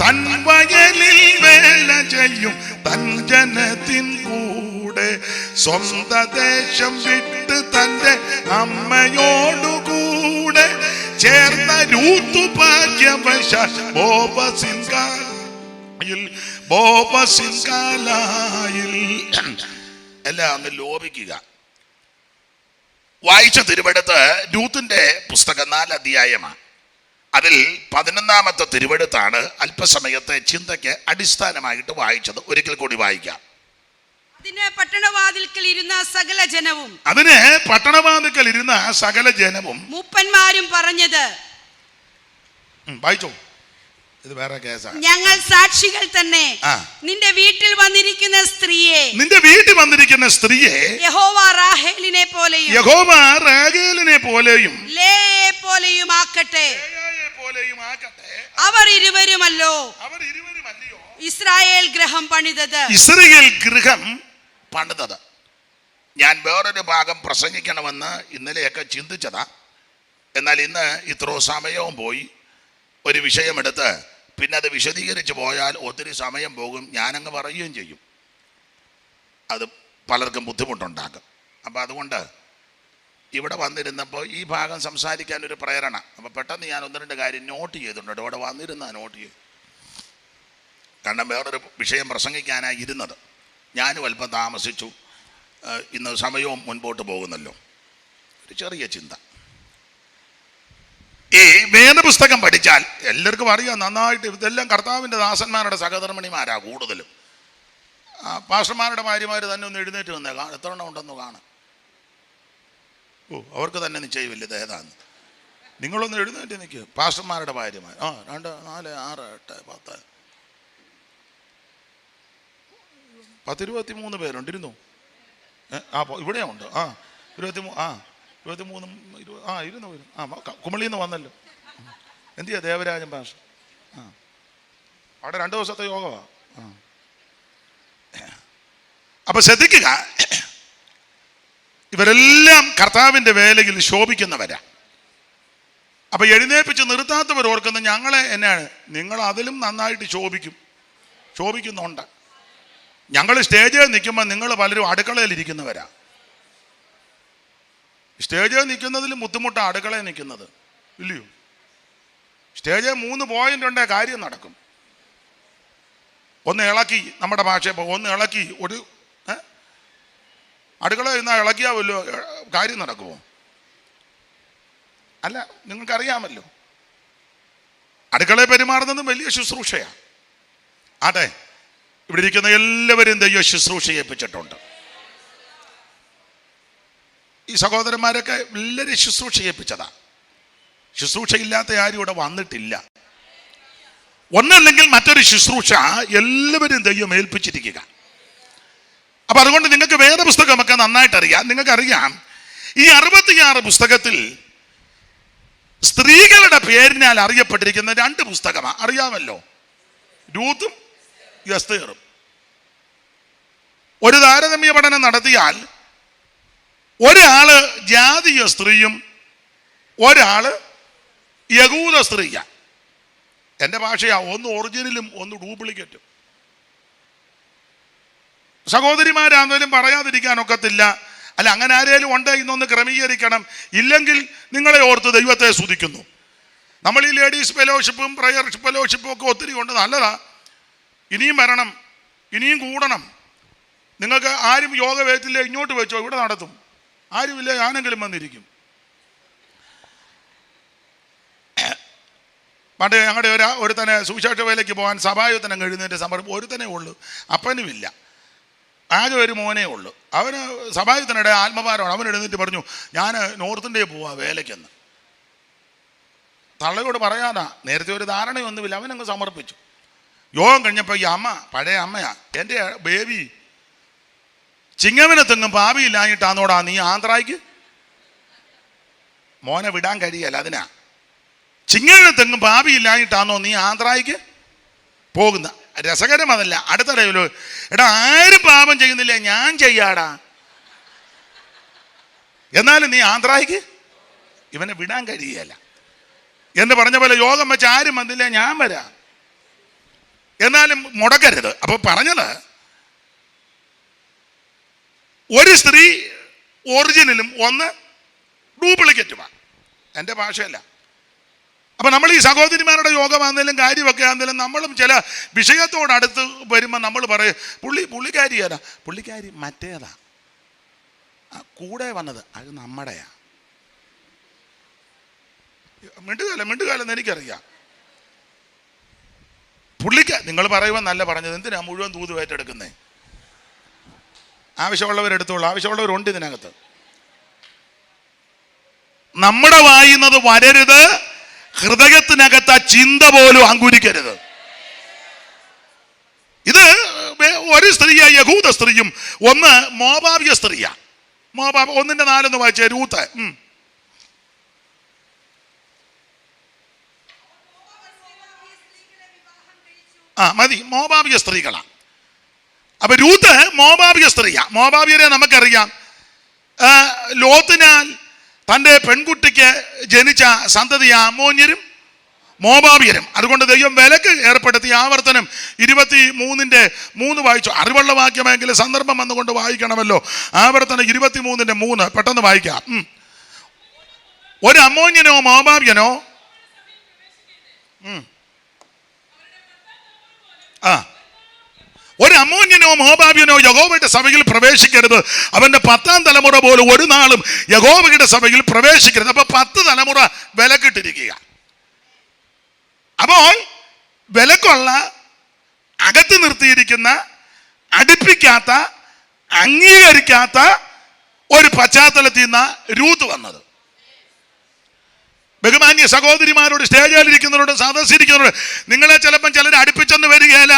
തൻ വയലിൽ വേല ചെയ്യും തൻ ജനത്തിൻ കൂടെ. സ്വന്ത ദേശം വിട്ട് തൻ്റെ അമ്മയോടുകൂടെ ചേർന്ന രൂത്തു ഭാഗ്യവശാൽ ബോബസിൻ കാലായിൽ. എല്ലാം അങ്ങ് ലോപിക്കുക. വായിച്ച തിരുവെടുത്ത് രൂത്തിന്റെ പുസ്തകം 4 അധ്യായമാണ്. അതിൽ 11-ാമത്തെ തിരുവെടുത്താണ് അല്പസമയത്തെ ചിന്തയ്ക്ക് അടിസ്ഥാനമായിട്ട് വായിച്ചത്. ഒരിക്കൽ കൂടി വായിക്കാം. അതിന് പട്ടണവാതിൽക്കൽ ഇരുന്ന സകല ജനവും മൂപ്പന്മാരും പറഞ്ഞത്, വായിച്ചോ, ഇത് വേറെ കേസാണ്. ഞങ്ങൾ സാക്ഷികൾ തന്നെ നിന്റെ വീട്ടിൽ വന്നിരിക്കുന്ന സ്ത്രീയെ യഹോവ റാഹേലിനെ പോലെയും ലേയെ പോലെയും ആക്കട്ടെ. അവർ ഇരുവരുമല്ലോ ഇസ്രായേൽ ഗൃഹം പണിതത്. ഞാൻ വേറൊരു ഭാഗം പ്രസംഗിക്കണമെന്ന് ഇന്നലെയൊക്കെ ചിന്തിച്ചതാ. എന്നാൽ ഇന്ന് ഇത്രയോ സമയവും പോയി. ഒരു വിഷയമെടുത്ത് പിന്നെ അത് വിശദീകരിച്ച് പോയാൽ ഒത്തിരി സമയം പോകും. ഞാനങ്ങ് പറയുകയും ചെയ്യും. അത് പലർക്കും ബുദ്ധിമുട്ടുണ്ടാക്കും. അപ്പം അതുകൊണ്ട് ഇവിടെ വന്നിരുന്നപ്പോൾ ഈ ഭാഗം സംസാരിക്കാനൊരു പ്രേരണ. അപ്പം പെട്ടെന്ന് ഞാൻ ഒന്ന് രണ്ട് കാര്യം നോട്ട് ചെയ്തിട്ടുണ്ട്. ഇവിടെ വന്നിരുന്ന നോട്ട് ചെയ്തു. കാരണം വേറൊരു വിഷയം പ്രസംഗിക്കാനായി ഇരുന്നത്. ഞാനും അല്പം താമസിച്ചു. ഇന്ന് സമയവും മുൻപോട്ട് പോകുന്നല്ലോ. ഒരു ചെറിയ ചിന്ത. ഈ വേദപുസ്തകം പഠിച്ചാൽ എല്ലാവർക്കും അറിയാം നന്നായിട്ട്. ഇതെല്ലാം കർത്താവിൻ്റെ ദാസന്മാരുടെ സഹധർമ്മിണിമാരാ കൂടുതലും. പാസ്റ്റർമാരുടെ ഭാര്യമാർ തന്നെ ഒന്ന് എഴുന്നേറ്റ് വന്നേ. എത്ര എണ്ണം ഉണ്ടെന്ന് കാണാം. അവർക്ക് തന്നെ നിശ്ചയമില്ല ഇത് ഏതാന്ന്. നിങ്ങളൊന്ന് എഴുന്നേറ്റ് നിൽക്കുക. പാസ്റ്റർമാരുടെ ഭാര്യമാർ 2, 4, 6, 8, 10, 23 പേരുണ്ടിരുന്നു. ഇവിടെയും ഉണ്ട്. 23 ഇരുന്നു. കുമളിയിൽ നിന്ന് വന്നല്ലോ. എന്തിയാ ദേവരാജൻ ഭാഷ. അവിടെ 2 ദിവസത്തെ യോഗമാണ്. അപ്പൊ ശ്രദ്ധിക്കുക, ഇവരെല്ലാം കർത്താവിൻ്റെ വേലയിൽ ശോഭിക്കുന്നവരാ. അപ്പൊ എഴുന്നേൽപ്പിച്ച് നിർത്താത്തവർ ഓർക്കുന്ന ഞങ്ങളെ എന്നാണ്, നിങ്ങൾ അതിലും നന്നായിട്ട് ശോഭിക്കുന്നുണ്ട്. ഞങ്ങൾ സ്റ്റേജിൽ നിൽക്കുമ്പോൾ നിങ്ങൾ പലരും അടുക്കളയിൽ ഇരിക്കുന്നവരാ. സ്റ്റേജിൽ നിൽക്കുന്നതിലും ബുദ്ധിമുട്ടാണ് അടുക്കളയിൽ നിൽക്കുന്നത്, ഇല്ലയോ? സ്റ്റേജിൽ 3 പോയിന്റ് ഉണ്ടേ കാര്യം നടക്കും. ഒന്ന് ഇളക്കി, നമ്മുടെ ഭാഷ ഒന്ന് ഇളക്കി, ഒരു അടുക്കള ഇരുന്നാൽ ഇളക്കിയാവല്ലോ കാര്യം നടക്കുമോ? അല്ല, നിങ്ങൾക്കറിയാമല്ലോ അടുക്കളയിൽ പെരുമാറുന്നതും വലിയ ശുശ്രൂഷയാണ്. അതെ, ഇവിടെ ഇരിക്കുന്ന എല്ലാവരും ദൈവ ശുശ്രൂഷ ഏൽപ്പിച്ചിട്ടുണ്ട്. ഈ സഹോദരന്മാരൊക്കെ എല്ലാവരും ശുശ്രൂഷ ഏൽപ്പിച്ചതാ. ശുശ്രൂഷയില്ലാത്ത ആരും ഇവിടെ വന്നിട്ടില്ല. ഒന്നല്ലെങ്കിൽ മറ്റൊരു ശുശ്രൂഷ എല്ലാവരും ദൈവം ഏൽപ്പിച്ചിരിക്കുക. അപ്പൊ അതുകൊണ്ട് നിങ്ങൾക്ക് വേദപുസ്തകമൊക്കെ നന്നായിട്ട് അറിയാം. നിങ്ങൾക്കറിയാം ഈ 66 പുസ്തകത്തിൽ സ്ത്രീകളുടെ പേരിനാൽ അറിയപ്പെട്ടിരിക്കുന്ന 2 പുസ്തകമാണ്. അറിയാമല്ലോ, രൂത്തും എസ്തേറും. ഒരു താരതമ്യ പഠനം നടത്തിയാൽ ഒരാള് ജാതീയ സ്ത്രീയും ഒരാള് യഹൂദ സ്ത്രീയാ. എൻ്റെ ഭാഷയാ, ഒന്ന് ഒറിജിനലും ഒന്ന് ഡ്യൂപ്ലിക്കേറ്റും. സഹോദരിമാരാണെങ്കിലും പറയാതിരിക്കാനൊക്കത്തില്ല. അല്ല, അങ്ങനെ ആരെങ്കിലും ഉണ്ടേ ഇന്നൊന്ന് ക്രമീകരിക്കണം. ഇല്ലെങ്കിൽ നിങ്ങളെ ഓർത്ത് ദൈവത്തെ സ്തുതിക്കുന്നു. നമ്മൾ ഈ ലേഡീസ് ഫെലോഷിപ്പും പ്രയർ ഫെലോഷിപ്പും ഒക്കെ ഒത്തിരി ഉണ്ട്, നല്ലതാ. ഇനിയും വരണം, ഇനിയും കൂടണം. നിങ്ങൾക്ക് ആരും യോഗ വേറ്റില്ല, ഇങ്ങോട്ട് വെച്ചോ, ഇവിടെ നടത്തും. ആരുമില്ല, ഞാനെങ്കിലും വന്നിരിക്കും. പണ്ട് ഞങ്ങളുടെ ഒരുത്തനെ സുവിശേഷ വേലയ്ക്ക് പോകാൻ സഭായുധനം എഴുന്നേറ്റ് സമർപ്പിക്കും. ഒരുത്തനേ ഉള്ളൂ, അപ്പനുമില്ല, ആകെ ഒരു മോനേ ഉള്ളൂ. അവന് സഭായുധനയുടെ ആത്മഭാരമാണ്. അവൻ എഴുന്നേറ്റ് പറഞ്ഞു, ഞാൻ നോർത്ത് ഇന്ത്യയിൽ പോവാ വേലയ്ക്കെന്ന്. തള്ളയോട് പറയാതാ, നേരത്തെ ഒരു ധാരണയൊന്നുമില്ല. അവനങ്ങ് സമർപ്പിച്ചു. യോഗം കഴിഞ്ഞപ്പോൾ ഈ അമ്മ, പഴയ അമ്മയാ, എൻ്റെ ബേബി ചിങ്ങവനത്തെങ്ങും പാപിയില്ലാഞ്ഞിട്ടാന്നോടാ നീ ആന്ധ്രായ്ക്ക്? മോനെ വിടാൻ കഴിയല്ല, അതിനാ. ചിങ്ങവനത്തെങ്ങും പാപിയില്ലാഞ്ഞിട്ടാന്നോ നീ ആന്ധ്രായ്ക്ക് പോകുന്ന? രസകരം അതല്ല. അടുത്തറിയല്ലോ, എടാ ആരും പാപം ചെയ്യുന്നില്ല, ഞാൻ ചെയ്യാടാ, എന്നാലും നീ ആന്ധ്രായ്ക്ക്? ഇവനെ വിടാൻ കഴിയല്ല എന്ന് പറഞ്ഞ പോലെ യോഗം വെച്ച് ആരും വന്നില്ല, ഞാൻ വരാം, എന്നാലും മുടക്കരുത്. അപ്പൊ പറഞ്ഞത്, ഒരു സ്ത്രീ ഒറിജിനലും ഒന്ന് ഡ്യൂപ്ലിക്കേറ്റുമാണ്. എൻ്റെ ഭാഷയല്ല. അപ്പൊ നമ്മൾ ഈ സഹോദരിമാരുടെ യോഗമാണെങ്കിലും കാര്യമൊക്കെ ആണെങ്കിലും നമ്മളും ചില വിഷയത്തോടടുത്ത് വരുമ്പോൾ നമ്മൾ പറയും, പുള്ളിക്കാരിയാ, പുള്ളിക്കാരി മറ്റേതാ, കൂടെ വന്നത് അത് നമ്മുടെയാ. മിണ്ടുകാലം എനിക്കറിയാം. നിങ്ങൾ പറയുമ്പോൾ നല്ല പറഞ്ഞത്, എന്തിനാ മുഴുവൻ തൂതുമായിട്ടെടുക്കുന്നേ? ആവശ്യമുള്ളവരെടുത്തോളൂ, ആവശ്യമുള്ളവരുണ്ട് ഇതിനകത്ത്. നമ്മുടെ വായുന്നത് വരരുത്, ഹൃദയത്തിനകത്ത് ആ ചിന്ത പോലും അങ്കുരിക്കരുത്. ഇത് ഒരു സ്ത്രീയാ, യഹൂദ സ്ത്രീയും ഒന്ന് മോവാബ്യ സ്ത്രീയാ. മോവാബ് 1:4 വായിച്ചേ. രൂത്ത് മതി, മോവാബ്യ സ്ത്രീകളാ. അപ്പൊ രൂത്ത് മോവാബ്യ സ്ത്രീയാ. മോവാബ്യരെ നമുക്കറിയാം, ലോത്തിനാൽ തൻ്റെ പെൺകുട്ടിക്ക് ജനിച്ച സന്തതി അമ്മോന്യരും മോവാബ്യരും. അതുകൊണ്ട് ദൈവം വിലക്ക് ഏർപ്പെടുത്തി. ആവർത്തനം 23:3 വായിച്ചു. അറിവുള്ള വാക്യമെങ്കിൽ സന്ദർഭം വന്നുകൊണ്ട് വായിക്കണമല്ലോ. ആവർത്തനം 23:3 പെട്ടെന്ന് വായിക്കാം. ഒരു അമ്മോന്യനോ മോവാബ്യനോ ഒരു അമ്മോന്യനോ മോവാബ്യനോ യഹോവയുടെ സഭയിൽ പ്രവേശിക്കരുത്. അവന്റെ 10ാം തലമുറ പോലും ഒരു നാളും യഹോവയുടെ സഭയിൽ പ്രവേശിക്കരുത്. അപ്പൊ 10 തലമുറ വിലക്കിട്ടിരിക്കുക. അപ്പോൾ വിലക്കുള്ള, അകത്ത് നിർത്തിയിരിക്കുന്ന, അടുപ്പിക്കാത്ത, അംഗീകരിക്കാത്ത ഒരു പശ്ചാത്തലത്തിൽ നിന്ന് രൂത്ത് വന്നത്. ബഹുമാന്യ സഹോദരിമാരോട്, സ്റ്റേജിലിരിക്കുന്നവരോട്, സദസ്സിരിക്കുന്നവരോട്, നിങ്ങളെ ചിലപ്പം ചിലർ അടുപ്പിച്ചെന്ന് വരികയില്ല,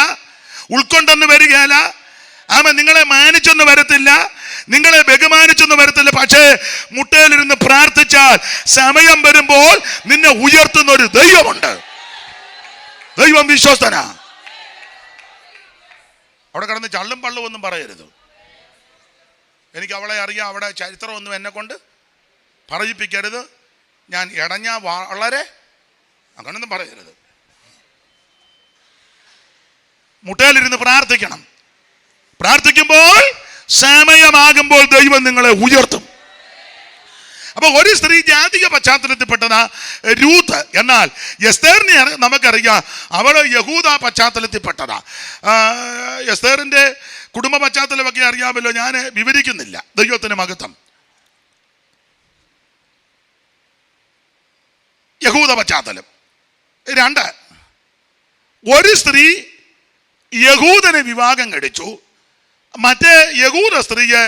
ഉൾക്കൊണ്ടെന്ന് വരികയില്ല, നിങ്ങളെ മാനിച്ചൊന്നും വരത്തില്ല, നിങ്ങളെ ബഹുമാനിച്ചൊന്നും വരത്തില്ല. പക്ഷേ മുട്ടയിലിരുന്ന് പ്രാർത്ഥിച്ചാൽ സമയം വരുമ്പോൾ നിന്നെ ഉയർത്തുന്ന ഒരു ദൈവമുണ്ട്. ദൈവം വിശ്വസ്തനാ. അവിടെ കിടന്ന് ചള്ളും പള്ളും ഒന്നും പറയരുത്. എനിക്ക് അവളെ അറിയാം, അവിടെ ചരിത്രമൊന്നും എന്നെ കൊണ്ട് പറയിപ്പിക്കരുത്, ഞാൻ ഇടഞ്ഞ വളരെ അങ്ങനൊന്നും പറയരുത്. മുട്ടയിലിരുന്ന് പ്രാർത്ഥിക്കണം. പ്രാർത്ഥിക്കുമ്പോൾ സമയമാകുമ്പോൾ ദൈവം നിങ്ങളെ ഉയർത്തും. അപ്പൊ ഒരു സ്ത്രീ ജാതിക പശ്ചാത്തലത്തിൽപ്പെട്ടതാ രൂത്ത്. എന്നാൽ എസ്തേറിനെ നമുക്കറിയാം, അവള് യഹൂദ പശ്ചാത്തലത്തിൽപ്പെട്ടതാ. എസ്തേറിന്റെ കുടുംബ പശ്ചാത്തലമൊക്കെ അറിയാമല്ലോ, ഞാൻ വിവരിക്കുന്നില്ല. ദൈവത്തിന് മഹത്വം. യഹൂദ പശ്ചാത്തലം. 2, ഒരു സ്ത്രീ യഹൂദനെ വിവാഹം കഴിച്ചു, മറ്റേ യഹൂദ സ്ത്രീയെ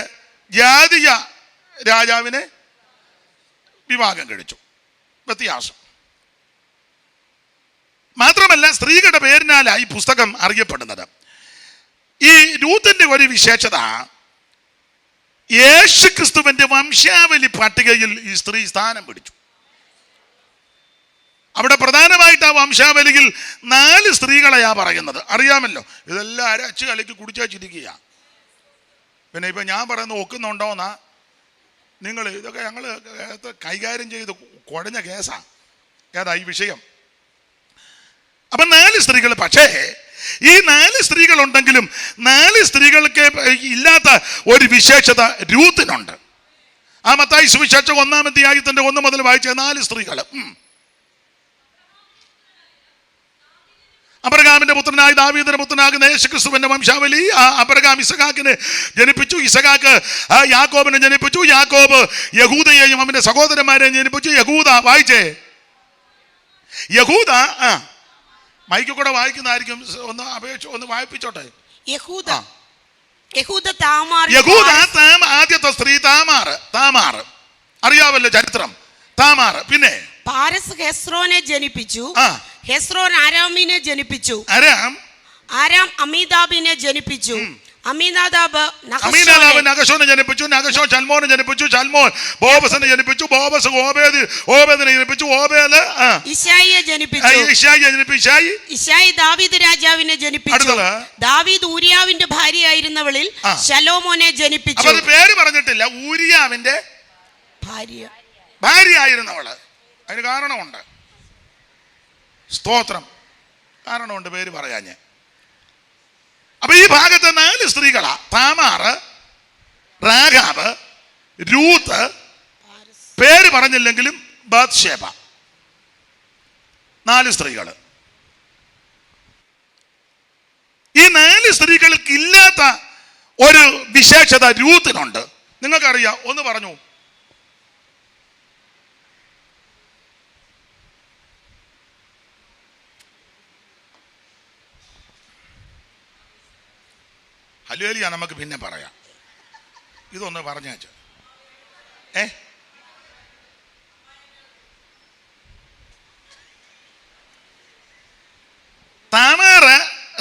ജാതിക രാജാവിനെ വിവാഹം കഴിച്ചു. വ്യത്യാസം. മാത്രമല്ല സ്ത്രീകളുടെ പേരിനാലായി പുസ്തകം അറിയപ്പെടുന്നത്. ഈ രൂത്തിന്റെ ഒരു വിശേഷത, യേശു ക്രിസ്തുവിന്റെ വംശാവലി പട്ടികയിൽ ഈ സ്ത്രീ സ്ഥാനം പിടിച്ചു. അവിടെ പ്രധാനമായിട്ട് ആ വംശാവലിയിൽ 4 സ്ത്രീകളെയാ പറയുന്നത്. അറിയാമല്ലോ, ഇതെല്ലാം അരച്ച് കലക്കി കുടിച്ചിരിക്കുക. പിന്നെ ഇപ്പം ഞാൻ പറയുന്നത് ഒക്കുന്നുണ്ടോന്നാ നിങ്ങൾ, ഇതൊക്കെ ഞങ്ങൾ കൈകാര്യം ചെയ്ത് കുഴഞ്ഞ കേസാണ്. ഏതാ ഈ വിഷയം? അപ്പം 4 സ്ത്രീകൾ. പക്ഷേ ഈ 4 സ്ത്രീകളുണ്ടെങ്കിലും 4 സ്ത്രീകൾക്ക് ഇല്ലാത്ത ഒരു വിശേഷത രൂത്തിനുണ്ട്. ആ മത്തായി സുവിശേഷം 1-ാം അധ്യായത്തിന്റെ 1 മുതൽ വായിച്ച 4 സ്ത്രീകൾ. അബ്രഹാമിന്റെ പുത്രനായ ദാവീദിന്റെ പുത്രനാകുന്ന യേശുക്രിസ്തുവിന്റെ വംശാവലി. അബ്രഹാം ഇസഹാക്കിനെ ജനിപ്പിച്ചു, ഇസഹാക്ക് യാക്കോബിനെ ജനിപ്പിച്ചു, യാക്കോബ് യഹൂദയെയും അവന്റെ സഹോദരന്മാരെയും ജനിപ്പിച്ചു. യഹൂദ വായിച്ചേ, യഹൂദ മൈക്ക് കൂടെ വായിക്കുന്നതായിരിക്കും, ഒന്ന് വായിപ്പിച്ചോട്ടെ. ആദ്യത്തെ സ്ത്രീ താമാർ അറിയാവല്ലോ ചരിത്രം. താമാർ. പിന്നെ പാരസ് ഹെസ്രോനെ ജനിപ്പിച്ചു, ഹെസ്രോൻ ആരാമിനെ ജനിപ്പിച്ചു, ആരാം അമീദാബിനെ ജനിപ്പിച്ചു, അമീനാദാബ് നഗശോനെ ജനിപ്പിച്ചു, നഗശോൻ ചൽമോനെ ജനിപ്പിച്ചു, ചൽമോൻ ബോബസിനെ ജനിപ്പിച്ചു, ബോബസ് ഓബേദിനെ ജനിപ്പിച്ചു, ഓബേദ് ഇശായിയെ ജനിപ്പിച്ചു, ഇശായി ദാവീദ് രാജാവിനെ ജനിപ്പിച്ചു, ദാവീദ് ഊരിയാവിന്റെ ഭാര്യയായിരുന്നവളിൽ ശലോമോനെ ജനിപ്പിച്ചു. പേര് പറഞ്ഞിട്ടില്ല, ഊരിയാവിന്റെ ഭാര്യയായിരുന്നവള്. അതിന് കാരണമുണ്ട്. സ്തോത്രം. കാരണമുണ്ട്, പേര് പറയാഞ്ഞ്. അപ്പൊ ഈ ഭാഗത്ത് 4 സ്ത്രീകളാ. താമാർ, രാഗാബ്, രൂത്ത്, പേര് പറഞ്ഞില്ലെങ്കിലും ബത്ശേബ. 4 സ്ത്രീകൾ. ഈ 4 സ്ത്രീകൾക്ക് ഇല്ലാത്ത ഒരു വിശേഷത രൂത്തിനുണ്ട്. നിങ്ങൾക്കറിയാം, ഒന്ന് പറഞ്ഞു. ഹല്ലേലൂയ. നമുക്ക് പിന്നെ പറയാം. ഇതൊന്ന് പറഞ്ഞേച്ച്. താമാർ,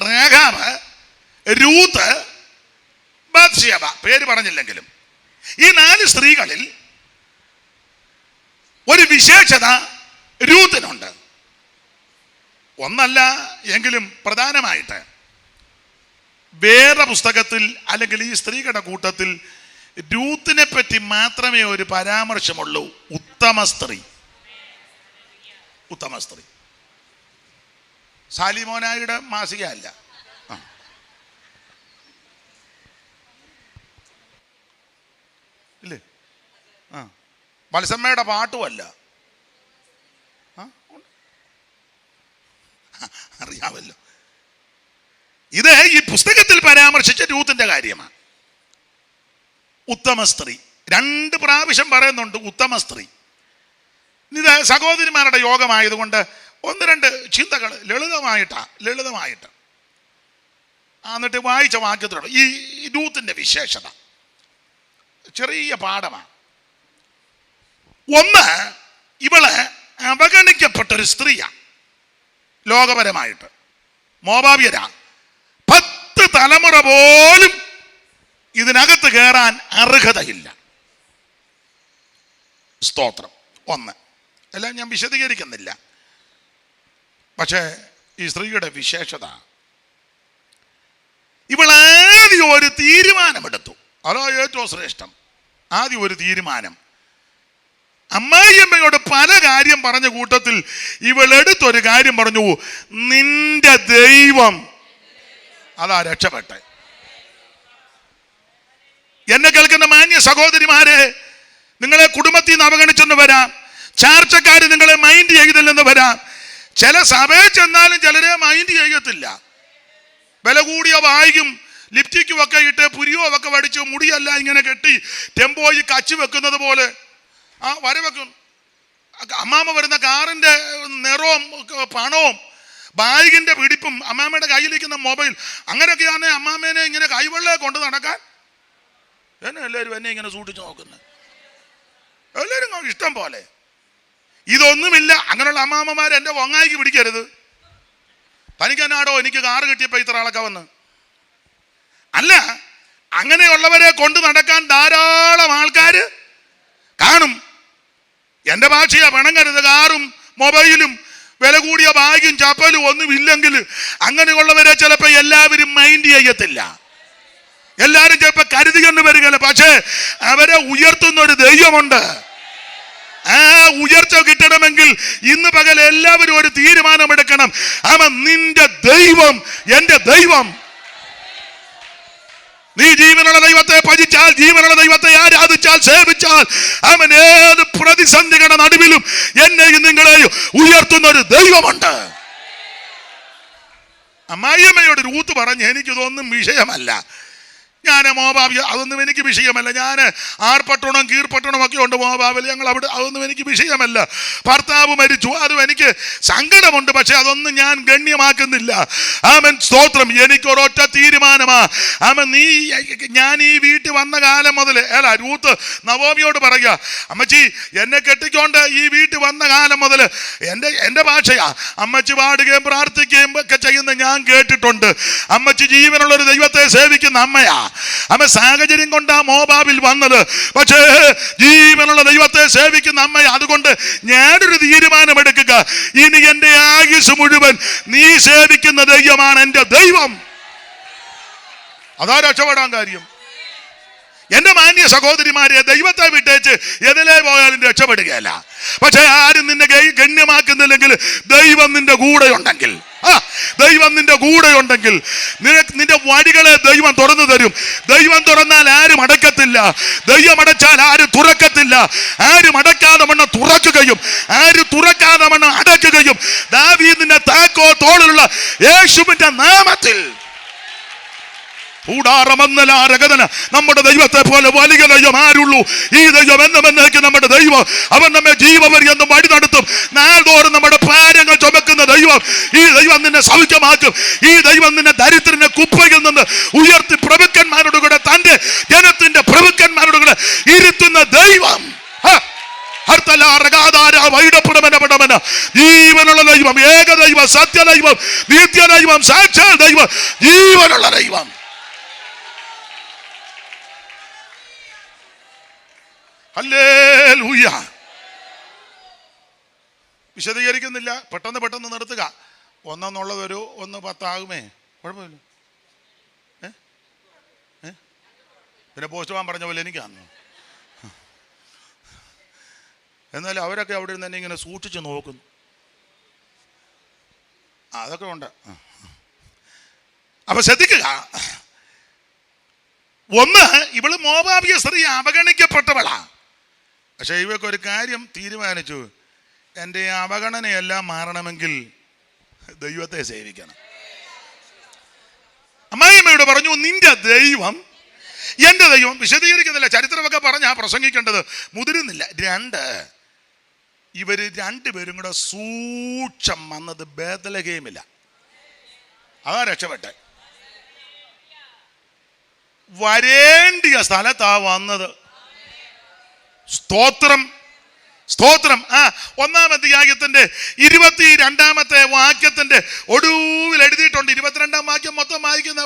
രാഗാബ്, രൂത്ത്, ബത്ശേബ, പേര് പറഞ്ഞില്ലെങ്കിലും ഈ 4 സ്ത്രീകളിൽ ഒരു വിശേഷത രൂത്തിനുണ്ട്. ഒന്നല്ല എങ്കിലും പ്രധാനമായിട്ട് വേറെ പുസ്തകത്തിൽ അല്ലെങ്കിൽ ഈ സ്ത്രീകളുടെ കൂട്ടത്തിൽ രൂത്തിനെ പറ്റി മാത്രമേ ഒരു പരാമർശമുള്ളൂ. ഉത്തമ സ്ത്രീ. ഉത്തമ സ്ത്രീ. സാലിമോനായുടെ മാസിക അല്ല. ഇല്ലേ? മത്സമ്മയുടെ പാട്ടുമല്ല. അറിയാമല്ലോ. ഇത് ഈ പുസ്തകത്തിൽ പരാമർശിച്ച രൂത്തിന്റെ കാര്യമാണ്. ഉത്തമ സ്ത്രീ 2 പ്രാവശ്യം പറയുന്നുണ്ട്. ഉത്തമ സ്ത്രീ. ഇത് സഹോദരിമാരുടെ യോഗമായതുകൊണ്ട് 1-2 ചിന്തകൾ ലളിതമായിട്ട് എന്നിട്ട് വായിച്ച വാക്യത്തിലുള്ള ഈ രൂത്തിന്റെ വിശേഷത ചെറിയ പാഠമാണ്. 1, ഇവള് അവഗണിക്കപ്പെട്ടൊരു സ്ത്രീയാണ്. ലോകപരമായിട്ട് മോവാബ്യരാ. 10 തലമുറ പോലും ഇതിനകത്ത് കയറാൻ അർഹതയില്ല. സ്തോത്രം. 1 എല്ലാം ഞാൻ വിശദീകരിക്കുന്നില്ല. പക്ഷേ ഈ സ്ത്രീയുടെ വിശേഷത, ഇവൾ ആദ്യം ഒരു തീരുമാനമെടുത്തു. അതോ ഏറ്റവും ശ്രേഷ്ഠം. ആദ്യം ഒരു തീരുമാനം. അമ്മായിയമ്മയോട് പല കാര്യം പറഞ്ഞ കൂട്ടത്തിൽ ഇവൾ എടുത്തൊരു കാര്യം പറഞ്ഞു. നിന്റെ ദൈവം. അതാ രക്ഷപ്പെട്ടെ. എന്നെ കേൾക്കുന്ന മാന്യ സഹോദരിമാരെ, നിങ്ങളെ കുടുംബത്തിൽ നിന്ന് അവഗണിച്ചെന്ന് വരാം. ചാർച്ചക്കാർ നിങ്ങളെ മൈൻഡ് ചെയ്തില്ലെന്ന് വരാം. ചില സഭയിൽ ചെന്നാലും ചിലരെ മൈൻഡ് ചെയ്യത്തില്ല. വില കൂടിയ വായിക്കും ലിപ്റ്റിക്കും ഒക്കെ ഇട്ട് പുരിയോ ഒക്കെ വടിച്ച് മുടിയല്ല ഇങ്ങനെ കെട്ടി ടെമ്പോയി കച്ചു വെക്കുന്നത് പോലെ വരവെക്കും. അമ്മാമ്മ വരുന്ന കാറിൻ്റെ നിറവും പണവും ബാഗിൻ്റെ പിടിപ്പും അമ്മാമ്മയുടെ കയ്യിലിരിക്കുന്ന മൊബൈൽ അങ്ങനെയൊക്കെയാണ് അമ്മാമ്മേനെ ഇങ്ങനെ കൈവെള്ളയെ കൊണ്ട് നടക്കാൻ. എല്ലാവരും എന്നെ ഇങ്ങനെ സൂക്ഷിച്ച് നോക്കുന്നത്. എല്ലാവരും ഇഷ്ടം പോലെ. ഇതൊന്നുമില്ല. അങ്ങനെയുള്ള അമ്മാമ്മമാർ എൻ്റെ വങ്ങായിക്ക് പിടിക്കരുത്. തനിക്കെന്നാടോ എനിക്ക് കാറ് കിട്ടിയപ്പോൾ ഇത്ര ആളൊക്കെ വന്ന്. അല്ല, അങ്ങനെയുള്ളവരെ കൊണ്ട് നടക്കാൻ ധാരാളം ആൾക്കാർ കാണും. എൻ്റെ ഭാഷയാ, പിണങ്ങരുത്. കാറും മൊബൈലും വില കൂടിയ ബാഗും ചപ്പലും ഒന്നും ഇല്ലെങ്കിൽ അങ്ങനെയുള്ളവരെ ചിലപ്പോൾ എല്ലാവരും മൈൻഡ് ചെയ്യത്തില്ല. എല്ലാവരും ചിലപ്പോൾ കരുതി കണ്ടു വരികയില്ല. പക്ഷേ അവരെ ഉയർത്തുന്ന ഒരു ദൈവമുണ്ട്. ആ ഉയർച്ച കിട്ടണമെങ്കിൽ ഇന്ന് പകൽ എല്ലാവരും ഒരു തീരുമാനമെടുക്കണം. അവൻ നിന്റെ ദൈവം, എൻ്റെ ദൈവം. നീ ജീവനുള്ള ദൈവത്തെ ഭജിച്ചാൽ, ജീവനുള്ള ദൈവത്തെ ആരാധിച്ചാൽ, സേവിച്ചാൽ, അവൻ ഏത് പ്രതിസന്ധികളുടെ നടുവിലും എന്നെയും നിങ്ങളെയും ഉയർത്തുന്ന ഒരു ദൈവമുണ്ട്. അമ്മായിയമ്മയോട് രൂത്ത് പറഞ്ഞ് എനിക്കിതൊന്നും വിഷയമല്ല, ഞാൻ മോവാബ്, അതൊന്നും എനിക്ക് വിഷയമല്ല. ഞാൻ ആർപ്പട്ടണം കീർപ്പട്ടണം ഒക്കെ ഉണ്ട് മോവാബിൽ, ഞങ്ങൾ അവിടെ, അതൊന്നും എനിക്ക് വിഷയമല്ല. ഭർത്താവ് മരിച്ചു, അതും എനിക്ക് സങ്കടമുണ്ട്. പക്ഷെ അതൊന്നും ഞാൻ ഗണ്യമാക്കുന്നില്ല. ആമൻ, സ്തോത്രം. എനിക്കൊരൊറ്റ തീരുമാനമാ. ആമൻ, ഞാൻ ഈ വീട്ടിൽ വന്ന കാലം മുതൽ രൂത്ത് നവോമിയോട് പറയുക, അമ്മച്ചി എന്നെ കെട്ടിക്കൊണ്ട് ഈ വീട്ടിൽ വന്ന കാലം മുതൽ എൻ്റെ ഭാഷയാ, അമ്മച്ചി പാടുകയും പ്രാർത്ഥിക്കുകയും ഒക്കെ ചെയ്യുന്ന ഞാൻ കേട്ടിട്ടുണ്ട്. അമ്മച്ചി ജീവനുള്ളൊരു ദൈവത്തെ സേവിക്കുന്ന അമ്മയാ. അമ്മ സാഹചര്യം കൊണ്ടാ മോവാബിൽ വന്നത്, പക്ഷേ ജീവനുള്ള ദൈവത്തെ സേവിക്കുന്ന അമ്മ. അതുകൊണ്ട് ഞാനൊരു തീരുമാനമെടുക്കുക, ഇനി എൻ്റെ ആയുസ് മുഴുവൻ നീ സേവിക്കുന്ന ദൈവമാണ് എൻ്റെ ദൈവം. അതാ രക്ഷപ്പെടാൻ കാര്യം. എന്റെ മാന്യ സഹോദരിമാരെ, ദൈവത്തെ വിട്ടേച്ച് എതിലേ പോയാലും രക്ഷപ്പെടുകയല്ല. പക്ഷെ ആരും നിന്നെ ഗണ്യമാക്കുന്നില്ലെങ്കിൽ ദൈവം നിന്റെ കൂടെ ഉണ്ടെങ്കിൽ, ദൈവം നിന്റെ കൂടെ ഉണ്ടെങ്കിൽ നിന്റെ വഴികളെ ദൈവം തുറന്നു തരും. ദൈവം തുറന്നാൽ ആരും അടക്കത്തില്ല, ദൈവം അടച്ചാൽ ആരും തുറക്കത്തില്ല. ആരും അടക്കാതെ വണ്ണം തുറക്കുകയും ആരും തുറക്കാതെ വണ്ണം അടക്കുകയും ദാവീദിന്റെ താക്കോ തോളിലുള്ള യേശുവിന്റെ നാമത്തിൽ. നമ്മുടെ ദൈവത്തെ പോലെ വലിയ ദൈവം ആരുള്ളൂ? ഈ ദൈവം എന്നേക്കും നമ്മുടെ ദൈവം. അവൻ നമ്മെ ജീവപര്യന്തം വഴി നടത്തും. നാൾതോറും നമ്മുടെ ഭാരങ്ങൾ ചുമക്കുന്ന ദൈവം. ഈ ദൈവം നിന്നെ സൗഖ്യമാക്കും. ഈ ദൈവം നിന്നെ ദരിദ്രനെ കുപ്പയിൽ നിന്ന് ഉയർത്തി പ്രഭുക്കന്മാരുടെ കൂടെ, തന്റെ ജനത്തിന്റെ പ്രഭുക്കന്മാരുടെ കൂടെ ഇരുത്തുന്ന ദൈവം. ജീവനുള്ള ദൈവം, ഏകദൈവം, സത്യദൈവം, നിത്യദൈവം, സാക്ഷാൽ ദൈവം, ജീവനുള്ള ദൈവം. ഹല്ലേലൂയ. വിശദീകരിക്കുന്നില്ല, പെട്ടെന്ന് നിർത്തുക. 1 എന്നുള്ളത് ഒരു 1 10 ആകുമേ, കുഴപ്പമില്ല. പിന്നെ പോസ്റ്റ്മാൻ പറഞ്ഞ പോലെ എനിക്കാന്നു. എന്നാലും അവരൊക്കെ അവിടെ നിന്ന് തന്നെ ഇങ്ങനെ സൂക്ഷിച്ച് നോക്കുന്നു. അതൊക്കെ ഉണ്ട്. അപ്പൊ ശ്രദ്ധിക്കുക, ഒന്ന്, ഇവള് മോവാബിയ സ്ത്രീ അവഗണിക്കപ്പെട്ടവളാ. പക്ഷെ ഇവർക്ക് ഒരു കാര്യം തീരുമാനിച്ചു, എൻ്റെ അവഗണനയെല്ലാം മാറണമെങ്കിൽ ദൈവത്തെ സേവിക്കണം. അമ്മായിയമ്മയോട് പറഞ്ഞു, നിന്റെ ദൈവം എൻ്റെ ദൈവം. വിശദീകരിക്കുന്നില്ല, ചരിത്രമൊക്കെ പറഞ്ഞാ പ്രസംഗിക്കേണ്ടത്, മുതിരുന്നില്ല. രണ്ട്, ഇവര് രണ്ടുപേരും കൂടെ സൂക്ഷം വന്നത് ബേത്ലഹേമില. അതാ രക്ഷപ്പെട്ടെ. വരേണ്ടിയ സ്ഥലത്താ വന്നത്. സ്തോത്രം, സ്തോത്രം. 1-ാം അധ്യായത്തിന്റെ 22-ാമത്തെ വാക്യത്തിന്റെ ഒടുവിൽ എഴുതിയിട്ടുണ്ട്. 22-ാം വാക്യം മൊത്തം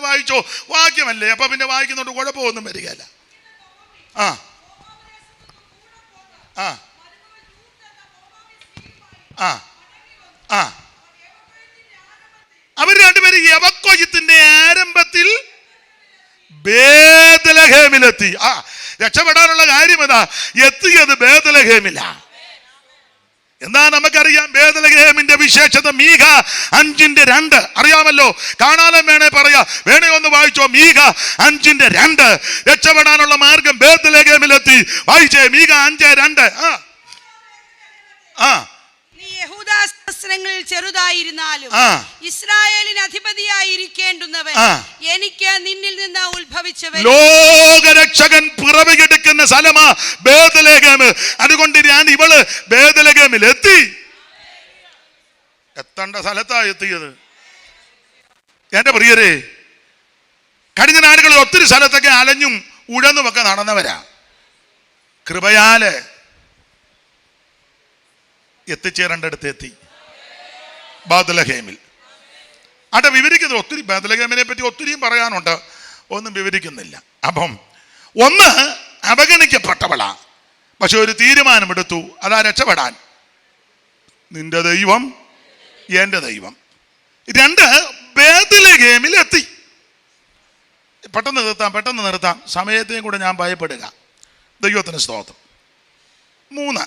വായിച്ചോ, വാക്യമല്ലേ, അപ്പൊ പിന്നെ വായിക്കുന്നോണ്ട് കുഴപ്പമൊന്നും വരികയല്ല. അവർ രണ്ടുപേരും യവക്കൊയ്ത്തിന്റെ ആരംഭത്തിൽ ബേത്ലഹേമിലെത്തി. രക്ഷപ്പെടാനുള്ള കാര്യം എന്താ? എത്തിയത് ബേത്ലഹേമില. എന്താ നമുക്കറിയാം ബേത്ലഹേമിന്റെ വിശേഷത. മീഖ 5:2 അറിയാമല്ലോ. കാണാനും വേണേ പറയാ, വേണേ ഒന്ന് വായിച്ചോ. മീഖ 5:2. രക്ഷപ്പെടാനുള്ള മാർഗം ബേത്ലഹേമിലെത്തി. വായിച്ചേ, മീഖ 5:2. നീ യഹൂദാ സഹസ്രങ്ങളിൽ ചെറുതായിരുന്നാലും ഇസ്രായേലിന് അധിപതിയായിരിക്കേണ്ടുന്നവൻ എനിക്ക് നിന്നിൽ നിന്ന് ഉത്ഭവിച്ചവൻ. ലോകരക്ഷകൻ പിറവിയെടുക്കുന്ന സ്ഥലമാ ബേത്ലഹേം. അതുകൊണ്ട് ഇവള് ബേത്ലഹേമിൽ എത്തി. എത്തേണ്ട സ്ഥലത്താ എത്തിയത്. എന്റെ പ്രിയരെ, കഴിഞ്ഞ നാടുകളിൽ ഒത്തിരി സ്ഥലത്തൊക്കെ അലഞ്ഞും ഉഴന്നുമൊക്കെ നടന്നവരാ. കൃപയാല് എത്തിച്ചേരേണ്ടടുത്ത് എത്തി, ബേത്ലഹേമിൽ. അവിടെ വിവരിക്കുന്നത് ഒത്തിരി, ബേത്ലഹേമിനെ പറ്റി ഒത്തിരിയും പറയാനുണ്ട്, ഒന്നും വിവരിക്കുന്നില്ല. അപ്പം ഒന്ന്, അവഗണിക്കപ്പെട്ടവളാ, പക്ഷെ ഒരു തീരുമാനമെടുത്തു, അതാ രക്ഷപ്പെടാൻ. നിന്റെ ദൈവം എൻ്റെ ദൈവം. രണ്ട്, ബേത്ലഹേമിൽ എത്തി. പെട്ടെന്ന് നിർത്താം, സമയത്തെയും കൂടെ ഞാൻ ഭയപ്പെടുക. ദൈവത്തിന് സ്തോത്രം. 3,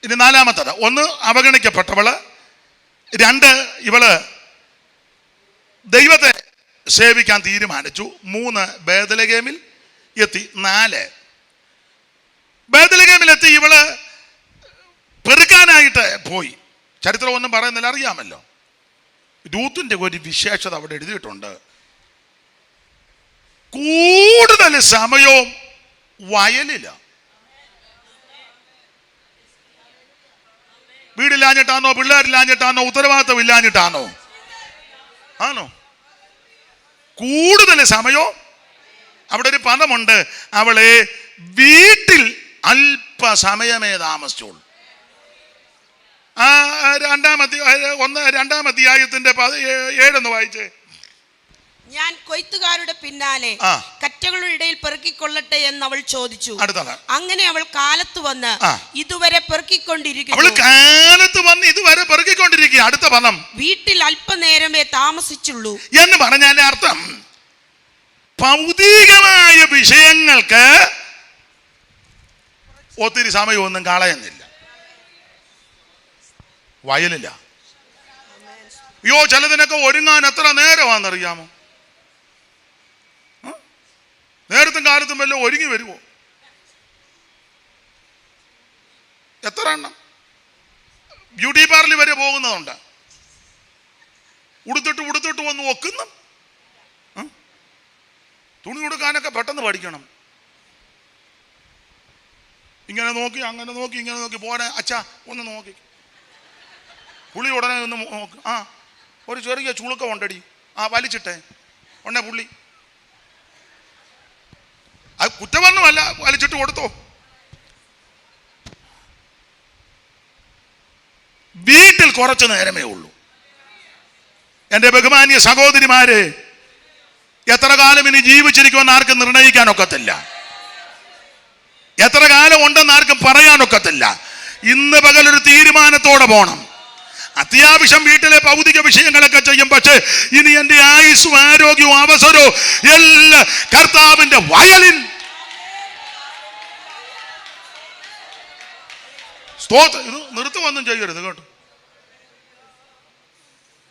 ഇനി 4-ാമത്തത്. 1, അവഗണിക്കപ്പെട്ടവള്. 2, ഇവള് ദൈവത്തെ സേവിക്കാൻ തീരുമാനിച്ചു. 3, ബേത്ലഹേമിൽ എത്തി. 4, ബേത്ലഹേമിലെത്തി ഇവള് പെറുക്കാനായിട്ട് പോയി. ചരിത്രം ഒന്നും പറയുന്നില്ല, അറിയാമല്ലോ. രൂത്തിന്റെ ഒരു വിശേഷത അവിടെ എഴുതിയിട്ടുണ്ട്. കൂടുതൽ സമയവും വയലില്ല. വീടില്ലാഞ്ഞിട്ടാണോ, പിള്ളേരില്ലാഞ്ഞിട്ടാണോ, ഉത്തരവാദിത്തം ഇല്ലാഞ്ഞിട്ടാണോ? ആണോ? കൂടുതൽ സമയവും അവിടെ ഒരു പദമുണ്ട്, അവളെ വീട്ടിൽ അല്പസമയമേ താമസിച്ചോളൂ. 2-ാം അധ്യായത്തിന്റെ 7 വായിച്ചേ. ഞാൻ കൊയ്ത്തുകാരുടെ പിന്നാലെ കറ്റകളുടെ ഇടയിൽ പെറുക്കിക്കൊള്ളട്ടെ എന്ന് അവൾ ചോദിച്ചു. അങ്ങനെ അവൾ കാലത്ത് വന്ന് ഇതുവരെ പെറുക്കിക്കൊണ്ടിരിക്കുന്നു. അടുത്ത പദം, വീട്ടിൽ അല്പനേരമേ താമസിച്ചുള്ളൂ എന്ന് പറഞ്ഞാൽ അർത്ഥം, ഭൗതികമായ വിഷയങ്ങൾക്ക് ഒത്തിരി സമയമൊന്നും കളയുന്നില്ല. വയലില്ല. ചിലതിനൊക്കെ ഒരുങ്ങാൻ എത്ര നേരമാണെന്നറിയാമോ? നേരത്തും കാലത്തും വല്ല ഒരുങ്ങി വരുമോ? എത്ര എണ്ണം ബ്യൂട്ടി പാർലർ വരെ പോകുന്നതുണ്ട്. ഉടുത്തിട്ട് വന്ന് ഒക്കുന്നു. തുണി കൊടുക്കാനൊക്കെ പെട്ടെന്ന് പഠിക്കണം. ഇങ്ങനെ നോക്കി അങ്ങനെ നോക്കി ഇങ്ങനെ നോക്കി പോരാ അച്ഛാ ഒന്ന് നോക്കി, പുള്ളി ഉടനെ ഒന്ന് നോക്ക്. ഒരു ചെറിയ ചുളുക്കം ഉണ്ടടി, വലിച്ചിട്ടെ ഉടനെ പുള്ളി. അത് കുറ്റമൊന്നുമല്ല, വലിച്ചിട്ട് കൊടുത്തോ. വീട്ടിൽ കുറച്ചു നേരമേ ഉള്ളൂ. എൻ്റെ ബഹുമാന്യ സഹോദരിമാരെ, എത്ര കാലം ഇനി ജീവിച്ചിരിക്കുമെന്ന് ആർക്കും നിർണയിക്കാനൊക്കത്തില്ല. എത്ര കാലം ഉണ്ടെന്ന് ആർക്കും പറയാനൊക്കത്തില്ല. ഇന്ന് പകലൊരു തീരുമാനത്തോടെ പോണം. അത്യാവശ്യം വീട്ടിലെ ഭൗതിക വിഷയങ്ങളൊക്കെ ചെയ്യും. പക്ഷേ ഇനി എൻ്റെ ആയുസ്സും ആരോഗ്യവും അവസരവും എല്ലാ കർത്താവിന്റെ വയലിൻ. സ്തോത്രം. ഇത് നിർത്തുവൊന്നും ചെയ്യരുത് കേട്ടോ,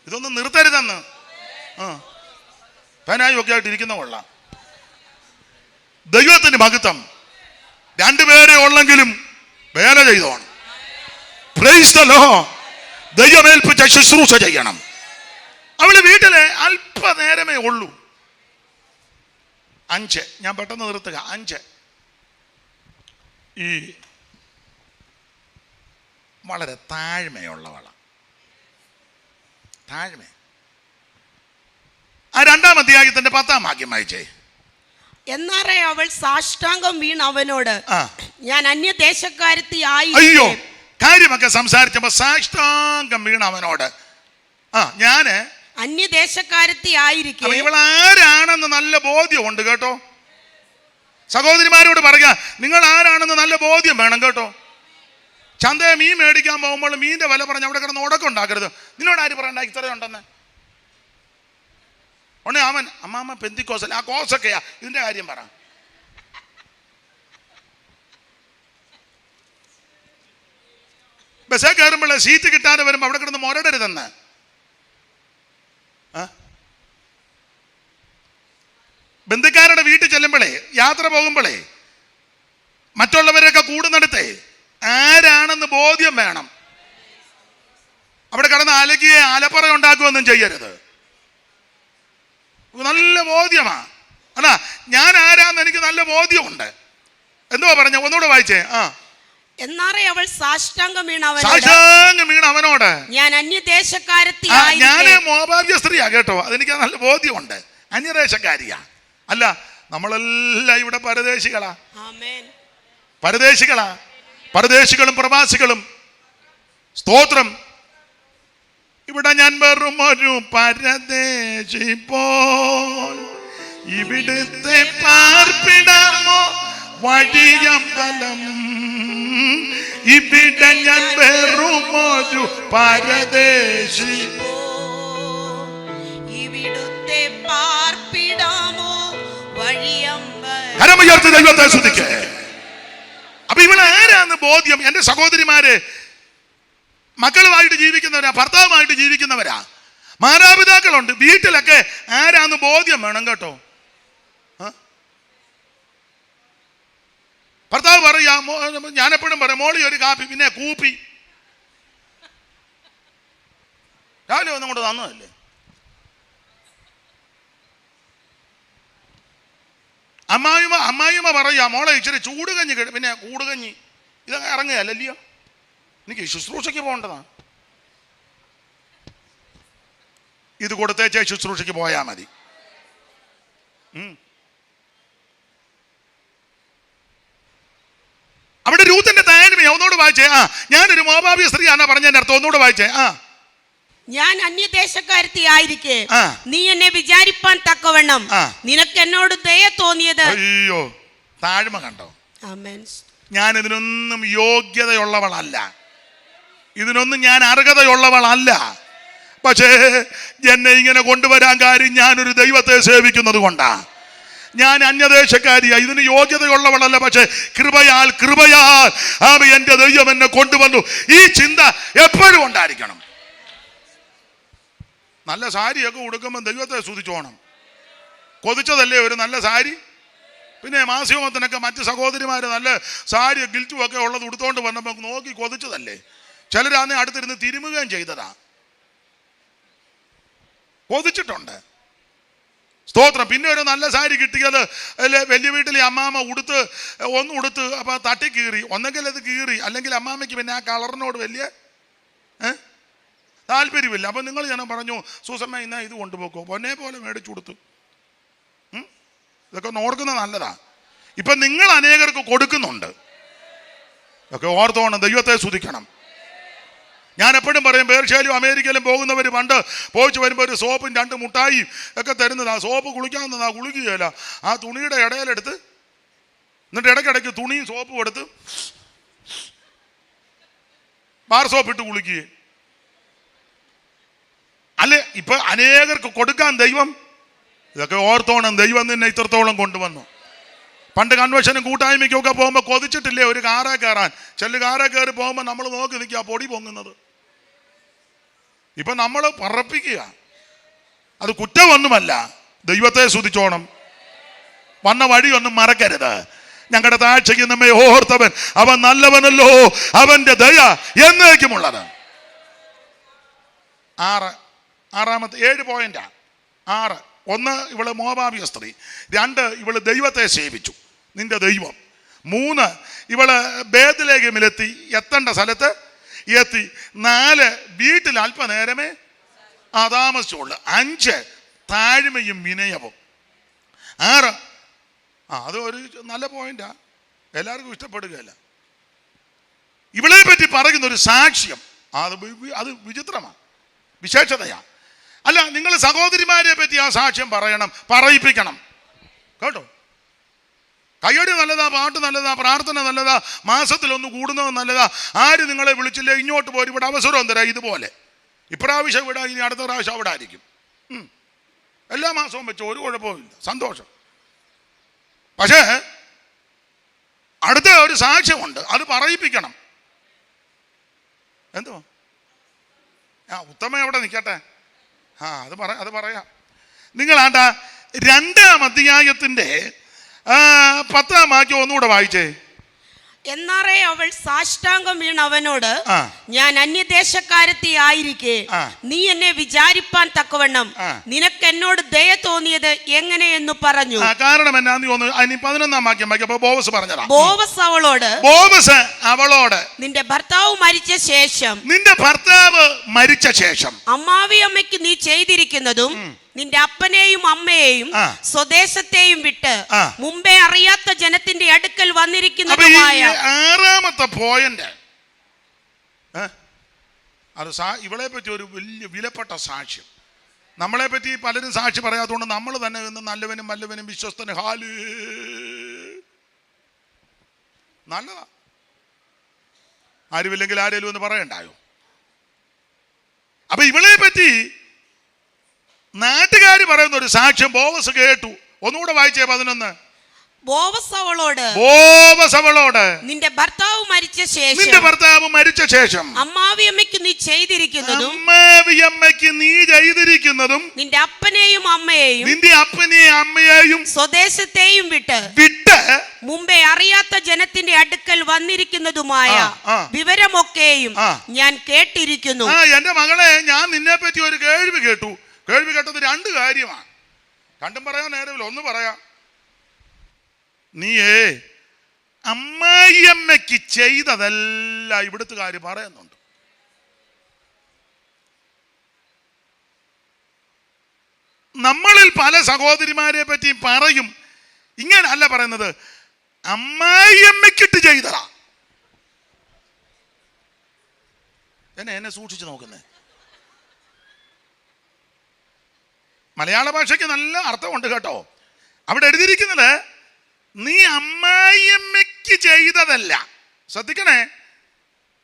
ഇതൊന്നും നിർത്തരുതെന്ന്. പനായും ഒക്കെ ആയിട്ട് ഇരിക്കുന്ന കൊള്ളാം. ദൈവത്തിന് മഹത്വം. രണ്ടുപേരെ ഉള്ളെങ്കിലും വേല ചെയ്തോണം. Praise the lord. ദൈവമേൽപ്പിച്ച ശുശ്രൂഷ ചെയ്യണം. അവള് വീട്ടിലെ അല്പനേരമേ ഉള്ളൂ. 5, ഞാൻ പെട്ടെന്ന് നിർത്തുക. 5 ഈ വളരെ താഴ്മയുള്ളവള. താഴ്മ. ആ 2-ാം അധ്യായത്തിന്റെ 10-ാം വാക്യം വായിച്ചേ. എന്നാറേ അവൾ സാഷ്ടാംഗം വീണ് അവനോട്, ഞാൻ അന്യദേശക്കാരത്തി ആയി. അയ്യോ, കാര്യമൊക്കെ സംസാരിച്ചപ്പോ സാഷ്ടാംഗം വീണ അവനോട്, ഞാന് അന്യദേശക്കാരത്തി ആയിരിക്കും. ഇവൾ ആരാണെന്ന് നല്ല ബോധ്യമുണ്ട് കേട്ടോ. സഹോദരിമാരോട് പറയുക, നിങ്ങൾ ആരാണെന്ന് നല്ല ബോധ്യം വേണം കേട്ടോ. ചന്തയെ മീൻ മേടിക്കാൻ പോകുമ്പോൾ മീനിന്റെ വില പറഞ്ഞ് അവിടെ കിടന്ന് ഉടക്കുണ്ടാക്കരുത്. നിന്നോട് ആര് പറയണ്ട ഇത്രയുണ്ടെന്ന്? ഉടനെ അവൻ അമ്മാമ്മ പെന്തിക്കോസൽ, ആ കോസൊക്കെയാ, ഇതിന്റെ കാര്യം പറ. ബസ്സേ കയറുമ്പോഴേ സീറ്റ് കിട്ടാതെ വരുമ്പോൾ അവിടെ കിടന്ന് മുരടരുതെന്ന്. ബന്ധുക്കാരുടെ വീട്ടിൽ ചെല്ലുമ്പോഴേ, യാത്ര പോകുമ്പോഴേ, മറ്റുള്ളവരൊക്കെ കൂടുന്നിടത്തേ ആരാണെന്ന് ബോധ്യം വേണം. അവിടെ കിടന്ന് അലകിയെ ആലപ്പുറ ഉണ്ടാക്കുമെന്നും ചെയ്യരുത്. നല്ല ബോധ്യമാ. അല്ല, ഞാൻ ആരാന്ന് എനിക്ക് നല്ല ബോധ്യമുണ്ട്. എന്തുവാ പറഞ്ഞ? ഒന്നുകൂടെ വായിച്ചേ. എന്നാറേ അവൾ സാഷ്ടാംഗം വീണ അവനോട്, ഞാൻ അന്യദേശക്കാരത്തി. ഞാന് മോപാബ്യ സ്ത്രീയാ കേട്ടോ, അതെനിക്ക് നല്ല ബോധ്യമുണ്ട്. അന്യദേശക്കാരിയാ. അല്ല, നമ്മളെല്ലാം ഇവിടെ പരദേശികളാ. പരദേശികളാ, പരദേശികളും പ്രവാസികളും. സ്തോത്രം. ഇവിടെ ഞാൻ വെറും ഒരു പരദേശി പോൽ, ഇവിടുത്തെ പാർപ്പിടമോ വഴിയമ്പലം. ഇവിടെ ഞാൻ വെറും ഒരു പരദേശി, ഇവിടുത്തെ പാർപ്പിടമോ വഴിയമ്പലം. കരമുയർത്തി ദൈവത്തെ സ്തുതിക്കേ. അപ്പൊ ഇവളാരാന്ന് ബോധ്യം. എന്റെ സഹോദരിമാര് മക്കളുമായിട്ട് ജീവിക്കുന്നവരാ, ഭർത്താവുമായിട്ട് ജീവിക്കുന്നവരാ, മാതാപിതാക്കളുണ്ട്. വീട്ടിലൊക്കെ ആരാന്ന് ബോധ്യം വേണം കേട്ടോ. ഭർത്താവ് പറയാ, ഞാനെപ്പോഴും പറയാം, മോളി ഒരു കാപ്പി, പിന്നെ കൂപ്പി. രാവിലെ ഒന്നും കൊണ്ട് തന്നതല്ലേ. അമ്മായിമ്മ പറയാ, മോളെ ഇച്ചിരി ചൂടുകഞ്ഞി, പിന്നെ കൂടുകഞ്ഞി. ഇതൊക്കെ ഇറങ്ങുകയല്ലല്ലയോ, എനിക്ക് ശുശ്രൂഷയ്ക്ക് പോകേണ്ടതാ. ഇത് കൊടുത്തേച്ചേ ശുശ്രൂഷയ്ക്ക് പോയാ മതി. അവിടെ രൂത്തിന്റെ താഴ്മയാ. ഒന്നുകൂടെ വായിച്ചേ. ഞാനൊരു മോവാബ്യ സ്ത്രീ ആണോ പറഞ്ഞതിന്റെ അർത്ഥം? ഒന്നുകൂടെ വായിച്ചേ. ഞാൻ അന്യദേശക്കാരത്തി ആയിരിക്കെ നീ എന്നെ വിചാരിപ്പാൻ തക്കവണ്ണം നിനക്ക് എന്നോട് ദയ തോന്നിയത്. അയ്യോ, താഴ്മ കണ്ടോ. ഞാൻ ഇതിനൊന്നും യോഗ്യതയുള്ളവളല്ല, ഇതിനൊന്നും ഞാൻ അർഹതയുള്ളവളല്ല. പക്ഷേ എന്നെ ഇങ്ങനെ കൊണ്ടുവരാൻ കാര്യം ഞാനൊരു ദൈവത്തെ സേവിക്കുന്നത് കൊണ്ടാ. ഞാൻ അന്യദേശക്കാരിയാ, ഇതിന് യോഗ്യതയുള്ളവളല്ല. പക്ഷേ കൃപയാൽ എന്റെ ദൈവം എന്നെ കൊണ്ടുവന്നു. ഈ ചിന്ത എപ്പോഴും ഉണ്ടായിരിക്കണം. നല്ല സാരിയൊക്കെ ഉടുക്കുമ്പോൾ ദൈവത്തെ സ്തുതിച്ചോണം. കൊതിച്ചതല്ലേ ഒരു നല്ല സാരി. പിന്നെ മാസികത്തിനൊക്കെ മറ്റ് സഹോദരിമാർ നല്ല സാരി ഗിൽറ്റും ഒക്കെ ഉള്ളത് ഉടുത്തോണ്ട് വന്നപ്പോൾ നോക്കി കൊതിച്ചതല്ലേ. ചിലരാന്ന് അടുത്തിരുന്ന് തിരുമുകയും ചെയ്തതാ, കൊതിച്ചിട്ടുണ്ട്. സ്തോത്രം. പിന്നെ ഒരു നല്ല സാരി കിട്ടിയത് അല്ലെ വലിയ വീട്ടിലെ അമ്മാമ്മ ഉടുത്ത് അപ്പം തട്ടി കീറി. ഒന്നെങ്കിൽ അത് കീറി, അല്ലെങ്കിൽ അമ്മാമ്മയ്ക്ക് പിന്നെ ആ കളറിനോട് വലിയ താല്പര്യമില്ല. അപ്പം നിങ്ങൾ ഞാൻ പറഞ്ഞു, സൂസമ്മ ഇന്നാ ഇത് കൊണ്ടുപോക്കോ, പൊന്നെ പോലെ മേടിച്ചു കൊടുത്തു. ഇതൊക്കെ ഓർക്കുന്നത് നല്ലതാ. ഇപ്പം നിങ്ങൾ അനേകർക്ക് കൊടുക്കുന്നുണ്ട്. ഒക്കെ ഓർത്തോണം, ദൈവത്തെ സ്തുതിക്കണം. ഞാൻ എപ്പോഴും പറയും, പേർഷ്യയിലും അമേരിക്കയിലും പോകുന്നവർ പണ്ട് പോയിച്ച് വരുമ്പോൾ ഒരു സോപ്പും 2 മുട്ടായി ഒക്കെ തരുന്നതാ. സോപ്പ് കുളിക്കാവുന്നതാ, കുളിക്കുകയല്ല. ആ തുണിയുടെ ഇടയിലെടുത്ത്, എന്നിട്ട് ഇടയ്ക്കിടയ്ക്ക് തുണിയും സോപ്പും എടുത്ത് ബാർ സോപ്പ് ഇട്ട് കുളിക്കുകയും. അല്ലെ? ഇപ്പൊ അനേകർക്ക് കൊടുക്കാൻ ദൈവം, ഇതൊക്കെ ഓർത്തോണം, ദൈവം നിന്നെ ഇത്രത്തോളം കൊണ്ടുവന്നു. പണ്ട് കൺവെൻഷനും കൂട്ടായ്മയ്ക്കൊക്കെ പോകുമ്പോൾ കൊതിച്ചിട്ടില്ലേ ഒരു കാറേ കയറാൻ? കാറേ കയറി പോകുമ്പോൾ നമ്മൾ നോക്കി നിൽക്കുക പൊടി പൊങ്ങുന്നത്. ഇപ്പൊ നമ്മൾ പറപ്പിക്കുക. അത് കുറ്റമൊന്നുമല്ല, ദൈവത്തെ സ്തുതിച്ചോണം. വന്ന വഴിയൊന്നും മറക്കരുത്. ഞങ്ങളുടെ താഴ്ചയ്ക്ക് നമ്മെ ഓർത്തവൻ അവൻ നല്ലവനല്ലോ, അവന്റെ ദയ എന്നേക്കുമുള്ളത്. 7 പോയിന്റാ. 6, 1 ഇവള് മോവാബിയ സ്ത്രീ. 2 ഇവള് ദൈവത്തെ സേവിച്ചു, നിന്റെ ദൈവം. 3 ഇവള് ബേത്ലേഹേമിലെത്തി, എത്തേണ്ട സ്ഥലത്ത് എത്തി. 4 വീട്ടിൽ അല്പനേരമേ താമസിച്ചുള്ളു. 5 താഴ്മയും വിനയവും. 6 അത് ഒരു നല്ല പോയിന്റാ, എല്ലാവർക്കും ഇഷ്ടപ്പെടുകയല്ല. ഇവളെ പറ്റി പറയുന്ന ഒരു സാക്ഷ്യം, അത് വിചിത്രമാണ്, വിശേഷതയാ. അല്ല, നിങ്ങൾ സഹോദരിമാരെ പറ്റി ആ സാക്ഷ്യം പറയണം, പറയിപ്പിക്കണം കേട്ടോ. കയ്യടി നല്ലതാ, പാട്ട് നല്ലതാ, പ്രാർത്ഥന നല്ലതാ, മാസത്തിലൊന്ന് കൂടുന്നത് നല്ലതാ. ആര് നിങ്ങളെ വിളിച്ചില്ലേ ഇങ്ങോട്ട് പോയി, ഇവിടെ അവസരം തരാം. ഇതുപോലെ ഇപ്രാവശ്യം ഇവിടെ, ഇനി അടുത്ത പ്രാവശ്യം അവിടെ ആയിരിക്കും. എല്ലാ മാസവും വെച്ചോ, ഒരു കുഴപ്പമില്ല, സന്തോഷം. പക്ഷേ അടുത്ത ഒരു സാക്ഷ്യമുണ്ട്, അത് പറയിപ്പിക്കണം. എന്തോ ഉത്തമ എവിടെ നിൽക്കട്ടെ, അത് പറയാം. നിങ്ങളാണ്ടാ 2-ാം അധ്യായത്തിന്റെ 10-ാം വാക്യം ഒന്നുകൂടെ വായിച്ചേ. എന്നാറേ അവൾ സാഷ്ടാംഗം വീണ് അവനോട്, ഞാൻ അന്യദേശക്കാരത്തി ആയിരിക്കെ നീ എന്നെ വിചാരിപ്പാൻ തക്കവണ്ണം നിനക്ക് എന്നോട് ദയ തോന്നിയത് എങ്ങനെയെന്ന് പറഞ്ഞു. കാരണം എന്നാന്ന് തോന്നുന്നു 11-ാം വാക്യം വായിക്കപ്പോ ബോവസ് പറഞ്ഞതാ. ബോവസ് അവളോട് നിന്റെ ഭർത്താവ് മരിച്ച ശേഷം അമ്മാവിയമ്മയ്ക്ക് നീ ചെയ്തിരിക്കുന്നതും നിന്റെ അപ്പനെയും അമ്മയെയും സ്വദേശത്തെയും വിട്ട് മുമ്പേ അറിയാത്ത ജനത്തിന്റെ അടുക്കൽ വന്നിരിക്കുന്നതുമായ 6-ാമത്തെ പോയിന്റ്. അത് ഇവളെ പറ്റി ഒരു വലിയ വിലപ്പെട്ട സാക്ഷ്യം. നമ്മളെ പറ്റി പലരും സാക്ഷി പറയാത്തതുകൊണ്ട് നമ്മൾ തന്നെ നിന്ന് നല്ലവനും വല്ലവനും വിശ്വസ്തനും ഹാല് നല്ലതാ. ആരുമില്ലെങ്കിൽ ആരേലും ഒന്ന് പറയണ്ടായോ? അപ്പൊ ഇവളെ പറ്റി നാട്ടുകാര് പറയുന്ന ഒരു സാക്ഷ്യം ബോവസ് കേട്ടു. ഒന്നുകൂടെ വായിച്ചേ 11. ബോവസ് അവളോട് നിന്റെ ഭർത്താവ് മരിച്ച ശേഷം അമ്മാവിയമ്മയ്ക്ക് നീ ചെയ്തിരിക്കുന്നതും നിന്റെ അപ്പനെയും അമ്മയെയും സ്വദേശത്തെയും വിട്ട് മുമ്പേ അറിയാത്ത ജനത്തിന്റെ അടുക്കൽ വന്നിരിക്കുന്നതുമായ വിവരമൊക്കെയും ഞാൻ കേട്ടിരിക്കുന്നു. എന്റെ മകളെ, ഞാൻ നിന്നെ പറ്റി ഒരു കേൾവി കേട്ടു. കേൾവി കേട്ടത് 2 കാര്യമാണ്. രണ്ടും പറയാൻ നേരമില്ല, ഒന്ന് പറയാം. നീയേ അമ്മായിയമ്മയ്ക്ക് ചെയ്തതെല്ലാം ഇവിടുത്തുകാര് പറയുന്നുണ്ട്. നമ്മളിൽ പല സഹോദരിമാരെ പറ്റി പറയും. ഇങ്ങനല്ല പറയുന്നത്, അമ്മായിയമ്മയ്ക്കിട്ട് ചെയ്തതാ. എന്നെ സൂക്ഷിച്ചു നോക്കുന്നേ. മലയാള ഭാഷയ്ക്ക് നല്ല അർത്ഥമുണ്ട് കേട്ടോ. അവിടെ എഴുതിയിരിക്കുന്നത് നീ അമ്മായിയമ്മയ്ക്ക് ചെയ്തതല്ല. ശ്രദ്ധിക്കണേ,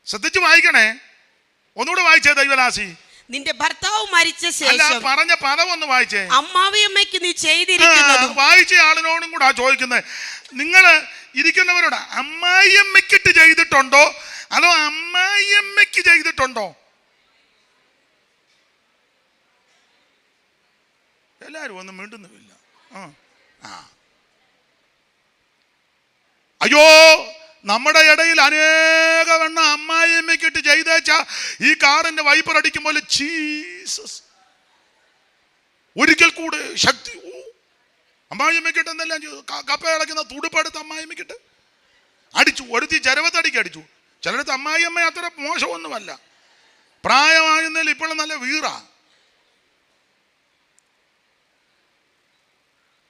ശ്രദ്ധിച്ചു വായിക്കണേ. ഒന്നുകൂടെ വായിച്ചേ ദൈവദാസി. നിന്റെ ഭർത്താവ് മരിച്ച ശേഷം പറഞ്ഞ പദം ഒന്ന് വായിച്ചേ. അമ്മാവിയമ്മയ്ക്ക് നീ ചെയ്തിരിക്കുന്നത്. വായിച്ച ആളിനോടും കൂടാ ചോദിക്കുന്നത്. നിങ്ങൾ ഇരിക്കുന്നവരോട് അമ്മായിയമ്മയ്ക്കിട്ട് ചെയ്തിട്ടുണ്ടോ അതോ അമ്മായിയമ്മയ്ക്ക് ചെയ്തിട്ടുണ്ടോ? എല്ലാവരും ഒന്നും മിണ്ടുന്നുമില്ല. അയ്യോ, നമ്മുടെ ഇടയിൽ അനേകവണ്ണ അമ്മായിയമ്മയ്ക്കിട്ട് ചെയ്തേച്ച ഈ കാറിന്റെ വൈപ്പർ അടിക്കുമ്പോൾ ജീസസ് ഒരിക്കൽ കൂടെ ശക്തി. അമ്മായിയമ്മയ്ക്കിട്ട് എന്തെല്ലാം കപ്പ ഇളക്കുന്ന തുടുപ്പെടുത്ത് അമ്മായിയമ്മയ്ക്കിട്ട് അടിച്ചു. ഒരുത്തി ചരവത്തടിക്ക് അടിച്ചു. ചിലടത്ത് അമ്മായിയമ്മ അത്ര മോശമൊന്നുമല്ല, പ്രായമായിരുന്നതിൽ ഇപ്പോഴും നല്ല വീറ.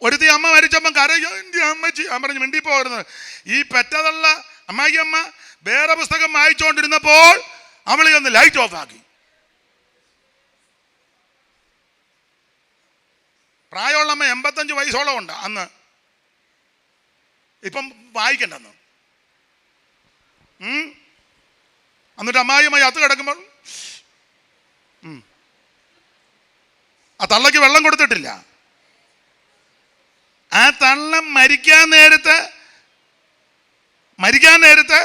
ഒരുത്തി അമ്മ മരിച്ചപ്പം കരയോ, എൻ്റെ അമ്മച്ചി പറഞ്ഞ് മിണ്ടി പോകരുത്. ഈ പെറ്റതുള്ള അമ്മായിയമ്മ വേറെ പുസ്തകം വായിച്ചുകൊണ്ടിരുന്നപ്പോൾ അവളെ ഒന്ന് ലൈറ്റ് ഓഫ് ആക്കി. പ്രായമുള്ള അമ്മ 85 വയസ്സോളം ഉണ്ട് അന്ന്. ഇപ്പം വായിക്കണ്ടെന്ന്. എന്നിട്ട് അമ്മായിയമ്മ അത്ത് കിടക്കുമ്പോൾ ആ തള്ളക്ക് വെള്ളം കൊടുത്തിട്ടില്ല. ആ തള്ള മരിക്കാൻ നേരത്ത്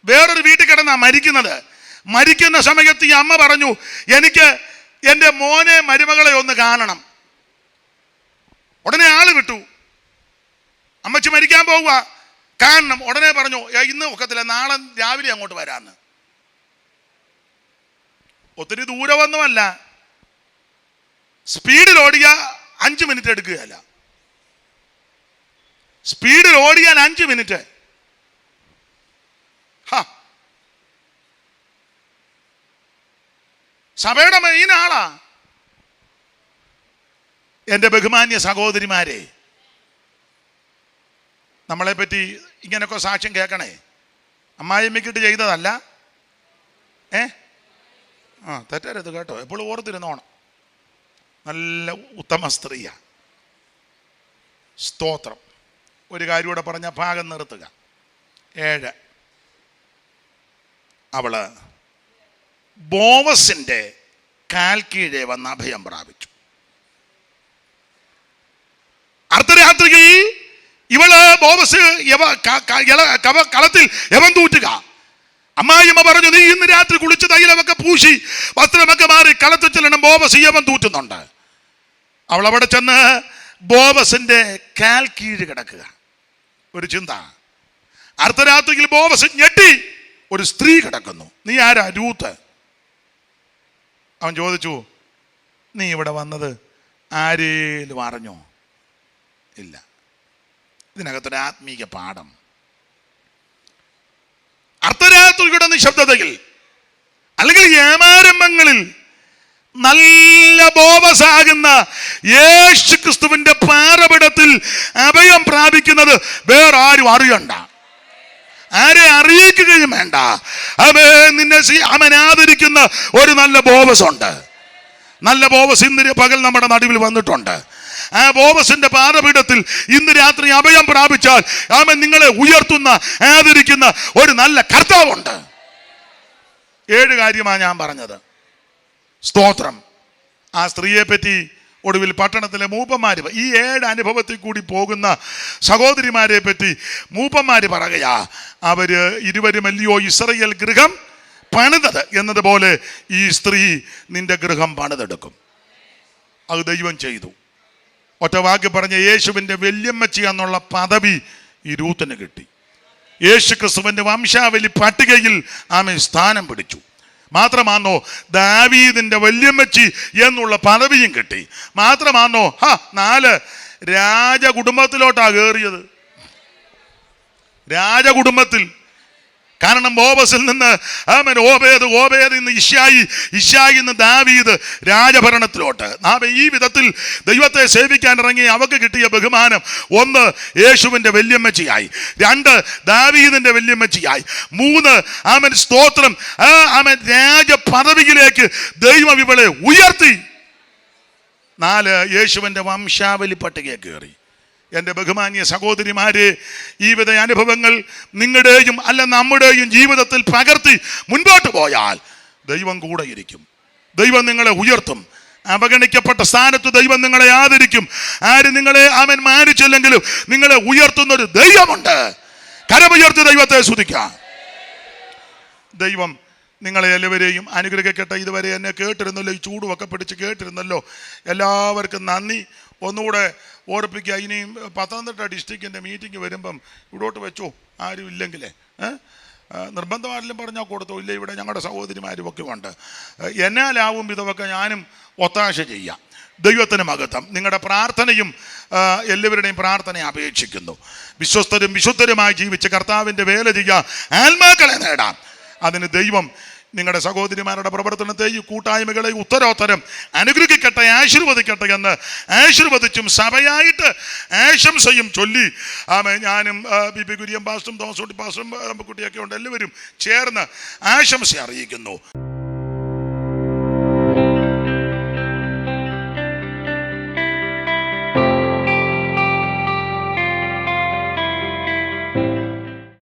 വേറൊരു വീട്ടിൽ കിടന്നാ മരിക്കുന്നത്. മരിക്കുന്ന സമയത്ത് ഈ അമ്മ പറഞ്ഞു, എനിക്ക് എൻ്റെ മോനെ മരുമകളെ ഒന്ന് കാണണം. ഉടനെ ആള് വിട്ടു. അമ്മച്ചി മരിക്കാൻ പോവുക, കാണണം. ഉടനെ പറഞ്ഞു, ഇന്ന് ഒക്കത്തില്ല, നാളെ രാവിലെ അങ്ങോട്ട് വരാന്ന്. ഒത്തിരി ദൂരമൊന്നുമല്ല, സ്പീഡിൽ ഓടിയ 5 മിനിറ്റ് എടുക്കുകയല്ല. സ്പീഡിൽ ഓടിയാൽ 5 മിനിറ്റ്. സഭയുടെ മെയിൻ ആളാ. എൻ്റെ ബഹുമാന്യ സഹോദരിമാരെ, നമ്മളെപ്പറ്റി ഇങ്ങനൊക്കെ സാക്ഷ്യം കേൾക്കണേ. അമ്മായിമ്മക്കിട്ട് ചെയ്തതല്ല. തെറ്റരുത് കേട്ടോ, എപ്പോഴും ഓർത്തിരുന്നോണം. നല്ല ഉത്തമ സ്ത്രീയാ. സ്തോത്രം. ഒരു കാര്യം കൂടെ പറഞ്ഞ ഭാഗം നിർത്തുക. 7, അവള് ബോവസിന്റെ കാൽ കീഴെ വന്ന് അഭയം പ്രാപിച്ചു. അർദ്ധരാത്രിയിൽ ഇവള് ബോവസ് കളത്തിൽ യവൻ തൂറ്റുക. അമ്മായിയമ്മ പറഞ്ഞു, നീ ഇന്ന് രാത്രി കുളിച്ച് തൈലമൊക്കെ പൂശി വസ്ത്രമൊക്കെ മാറി കളത്തിൽ ചെല്ലണം, ബോവസ് യവൻ തൂറ്റുന്നുണ്ട്. അവൾ അവിടെ ചെന്ന് ബോവസിന്റെ കാൽ കീഴ് കിടക്കുക. ഒരു ചിന്ത. അർദ്ധരാത്രിയിൽ ബോവസ് ഞെട്ടി, ഒരു സ്ത്രീ കിടക്കുന്നു. നീ ആരാ? രൂത്ത്. അവൻ ചോദിച്ചു, നീ ഇവിടെ വന്നത് ആരേലും അറിഞ്ഞോ? ഇല്ല. ഇതിനകത്തൊരു ആത്മീക പാഠം. അർദ്ധരാത്രിയുടെ നിശബ്ദതയിൽ അല്ലെങ്കിൽ ഏമാരംഭങ്ങളിൽ നല്ല ബോവസാകുന്ന യേശു ക്രിസ്തുവിന്റെ പാറപിടത്തിൽ അഭയം പ്രാപിക്കുന്നത് വേറെ ആരും അറിയണ്ട, ആരെ അറിയിക്കുകയും വേണ്ട. നിന്നെ അവൻ ആദരിക്കുന്ന ഒരു നല്ല ബോവസ് ഉണ്ട്. നല്ല ബോവസ് ഇന്ന് പകൽ നമ്മുടെ നടുവിൽ വന്നിട്ടുണ്ട്. ആ ബോവസിന്റെ പാറപീഠത്തിൽ ഇന്ന് രാത്രി അഭയം പ്രാപിച്ചാൽ അവൻ നിങ്ങളെ ഉയർത്തുന്ന ആദരിക്കുന്ന ഒരു നല്ല കർത്താവുണ്ട്. 7 കാര്യമാണ് ഞാൻ പറഞ്ഞത്. സ്തോത്രം. ആ സ്ത്രീയെ പറ്റി ഒടുവിൽ പട്ടണത്തിലെ മൂപ്പന്മാർ, ഈ 7 അനുഭവത്തിൽ കൂടി പോകുന്ന സഹോദരിമാരെ പറ്റി മൂപ്പന്മാർ പറയുക, അവര് 20 ഇസ്രായേൽ ഗൃഹം പണിതത് എന്നതുപോലെ ഈ സ്ത്രീ നിന്റെ ഗൃഹം പണിതെടുക്കും. അത് ദൈവം ചെയ്തു. ഒറ്റ വാക്ക് പറഞ്ഞ യേശുവിൻ്റെ വല്യമ്മച്ചി എന്നുള്ള പദവി ഈ രൂത്തിന് കിട്ടി. യേശു ക്രിസ്തുവിൻ്റെ വംശാവലി പട്ടികയിൽ ആമേൻ സ്ഥാനം പിടിച്ചു. മാത്രമാണോ ദാവീദിന്റെ വല്യമ്മച്ചി എന്നുള്ള പദവിയും കിട്ടി. മാത്രമാണോ 4 രാജകുടുംബത്തിലോട്ടാ കയറിയത്. രാജകുടുംബത്തിൽ. കാരണം ബോവസിൽ നിന്ന് ആമേൻ ഓബേദ് ഇന്ന് ഇശ്ശായി ഇന്ന് ദാവീദ് രാജഭരണത്തിലോട്ട്. ഈ വിധത്തിൽ ദൈവത്തെ സേവിക്കാൻ ഇറങ്ങി അവക്ക് കിട്ടിയ ബഹുമാനം 1 യേശുവിന്റെ വല്യമ്മച്ചിയായി, 2 ദാവീദിന്റെ വല്യമ്മച്ചിയായി, 3 ആമേൻ സ്തോത്രം ആമേൻ രാജ പദവിയിലേക്ക് ദൈവം ഇവളെ ഉയർത്തി, 4 യേശുവിന്റെ വംശാവലി പട്ടികയെ കയറി. എൻ്റെ ബഹുമാന്യ സഹോദരിമാരെ, ഈ വിധ അനുഭവങ്ങൾ നിങ്ങളുടെയും അല്ല നമ്മുടെയും ജീവിതത്തിൽ പകർത്തി മുൻപോട്ട് പോയാൽ ദൈവം കൂടെ ഇരിക്കും. ദൈവം നിങ്ങളെ ഉയർത്തും. അവഗണിക്കപ്പെട്ട സ്ഥാനത്ത് ദൈവം നിങ്ങളെ ആദരിക്കും. ആര് നിങ്ങളെ അവൻ മാനിച്ചില്ലെങ്കിലും നിങ്ങളെ ഉയർത്തുന്നൊരു ദൈവമുണ്ട്. കരമുയർത്തി ദൈവത്തെ സ്തുതിക്കാം. ദൈവം നിങ്ങളെ എല്ലാവരെയും അനുഗ്രഹിക്കട്ടെ. ഇതുവരെ എന്നെ കേട്ടിരുന്നല്ലോ, ഈ ചൂടുമൊക്കെ പിടിച്ച് കേട്ടിരുന്നല്ലോ. എല്ലാവർക്കും നന്ദി. ഒന്നുകൂടെ ഓർപ്പിക്കുക, ഇനിയും പത്തനംതിട്ട ഡിസ്ട്രിക്റ്റിൻ്റെ മീറ്റിംഗ് വരുമ്പം ഇവിടോട്ട് വെച്ചോ, ആരും ഇല്ലെങ്കിലേ. നിർബന്ധമാരെല്ലാം പറഞ്ഞാൽ കൊടുത്തോ, ഇല്ല ഇവിടെ ഞങ്ങളുടെ സഹോദരിമാരും ഒക്കെ ഉണ്ട്. എന്നാലാവും ഇതൊക്കെ ഞാനും ഒത്താശ ചെയ്യാം. ദൈവത്തിന് മഹത്വം. നിങ്ങളുടെ പ്രാർത്ഥനയും എല്ലാവരുടെയും പ്രാർത്ഥന അപേക്ഷിക്കുന്നു. വിശ്വസ്തരും വിശുദ്ധരുമായി ജീവിച്ച് കർത്താവിൻ്റെ വേല ചെയ്യാൻ ആത്മാക്കളെ നേടാം. അതിന് ദൈവം നിങ്ങളുടെ സഹോദരിമാരുടെ പ്രവർത്തനത്തെയും കൂട്ടായ്മകളെയും ഉത്തരോത്തരം അനുഗ്രഹിക്കട്ടെ, ആശീർവദിക്കട്ടെ എന്ന് ആശീർവദിച്ചും സഭയായിട്ട് ആശംസയും ചൊല്ലി ഞാനും ബി കുര്യൻ പാസ്റ്ററും തോമസ് പാസ്റ്ററും കുട്ടിയൊക്കെ ഉണ്ട്, എല്ലാവരും ചേർന്ന് ആശംസ അറിയിക്കുന്നു.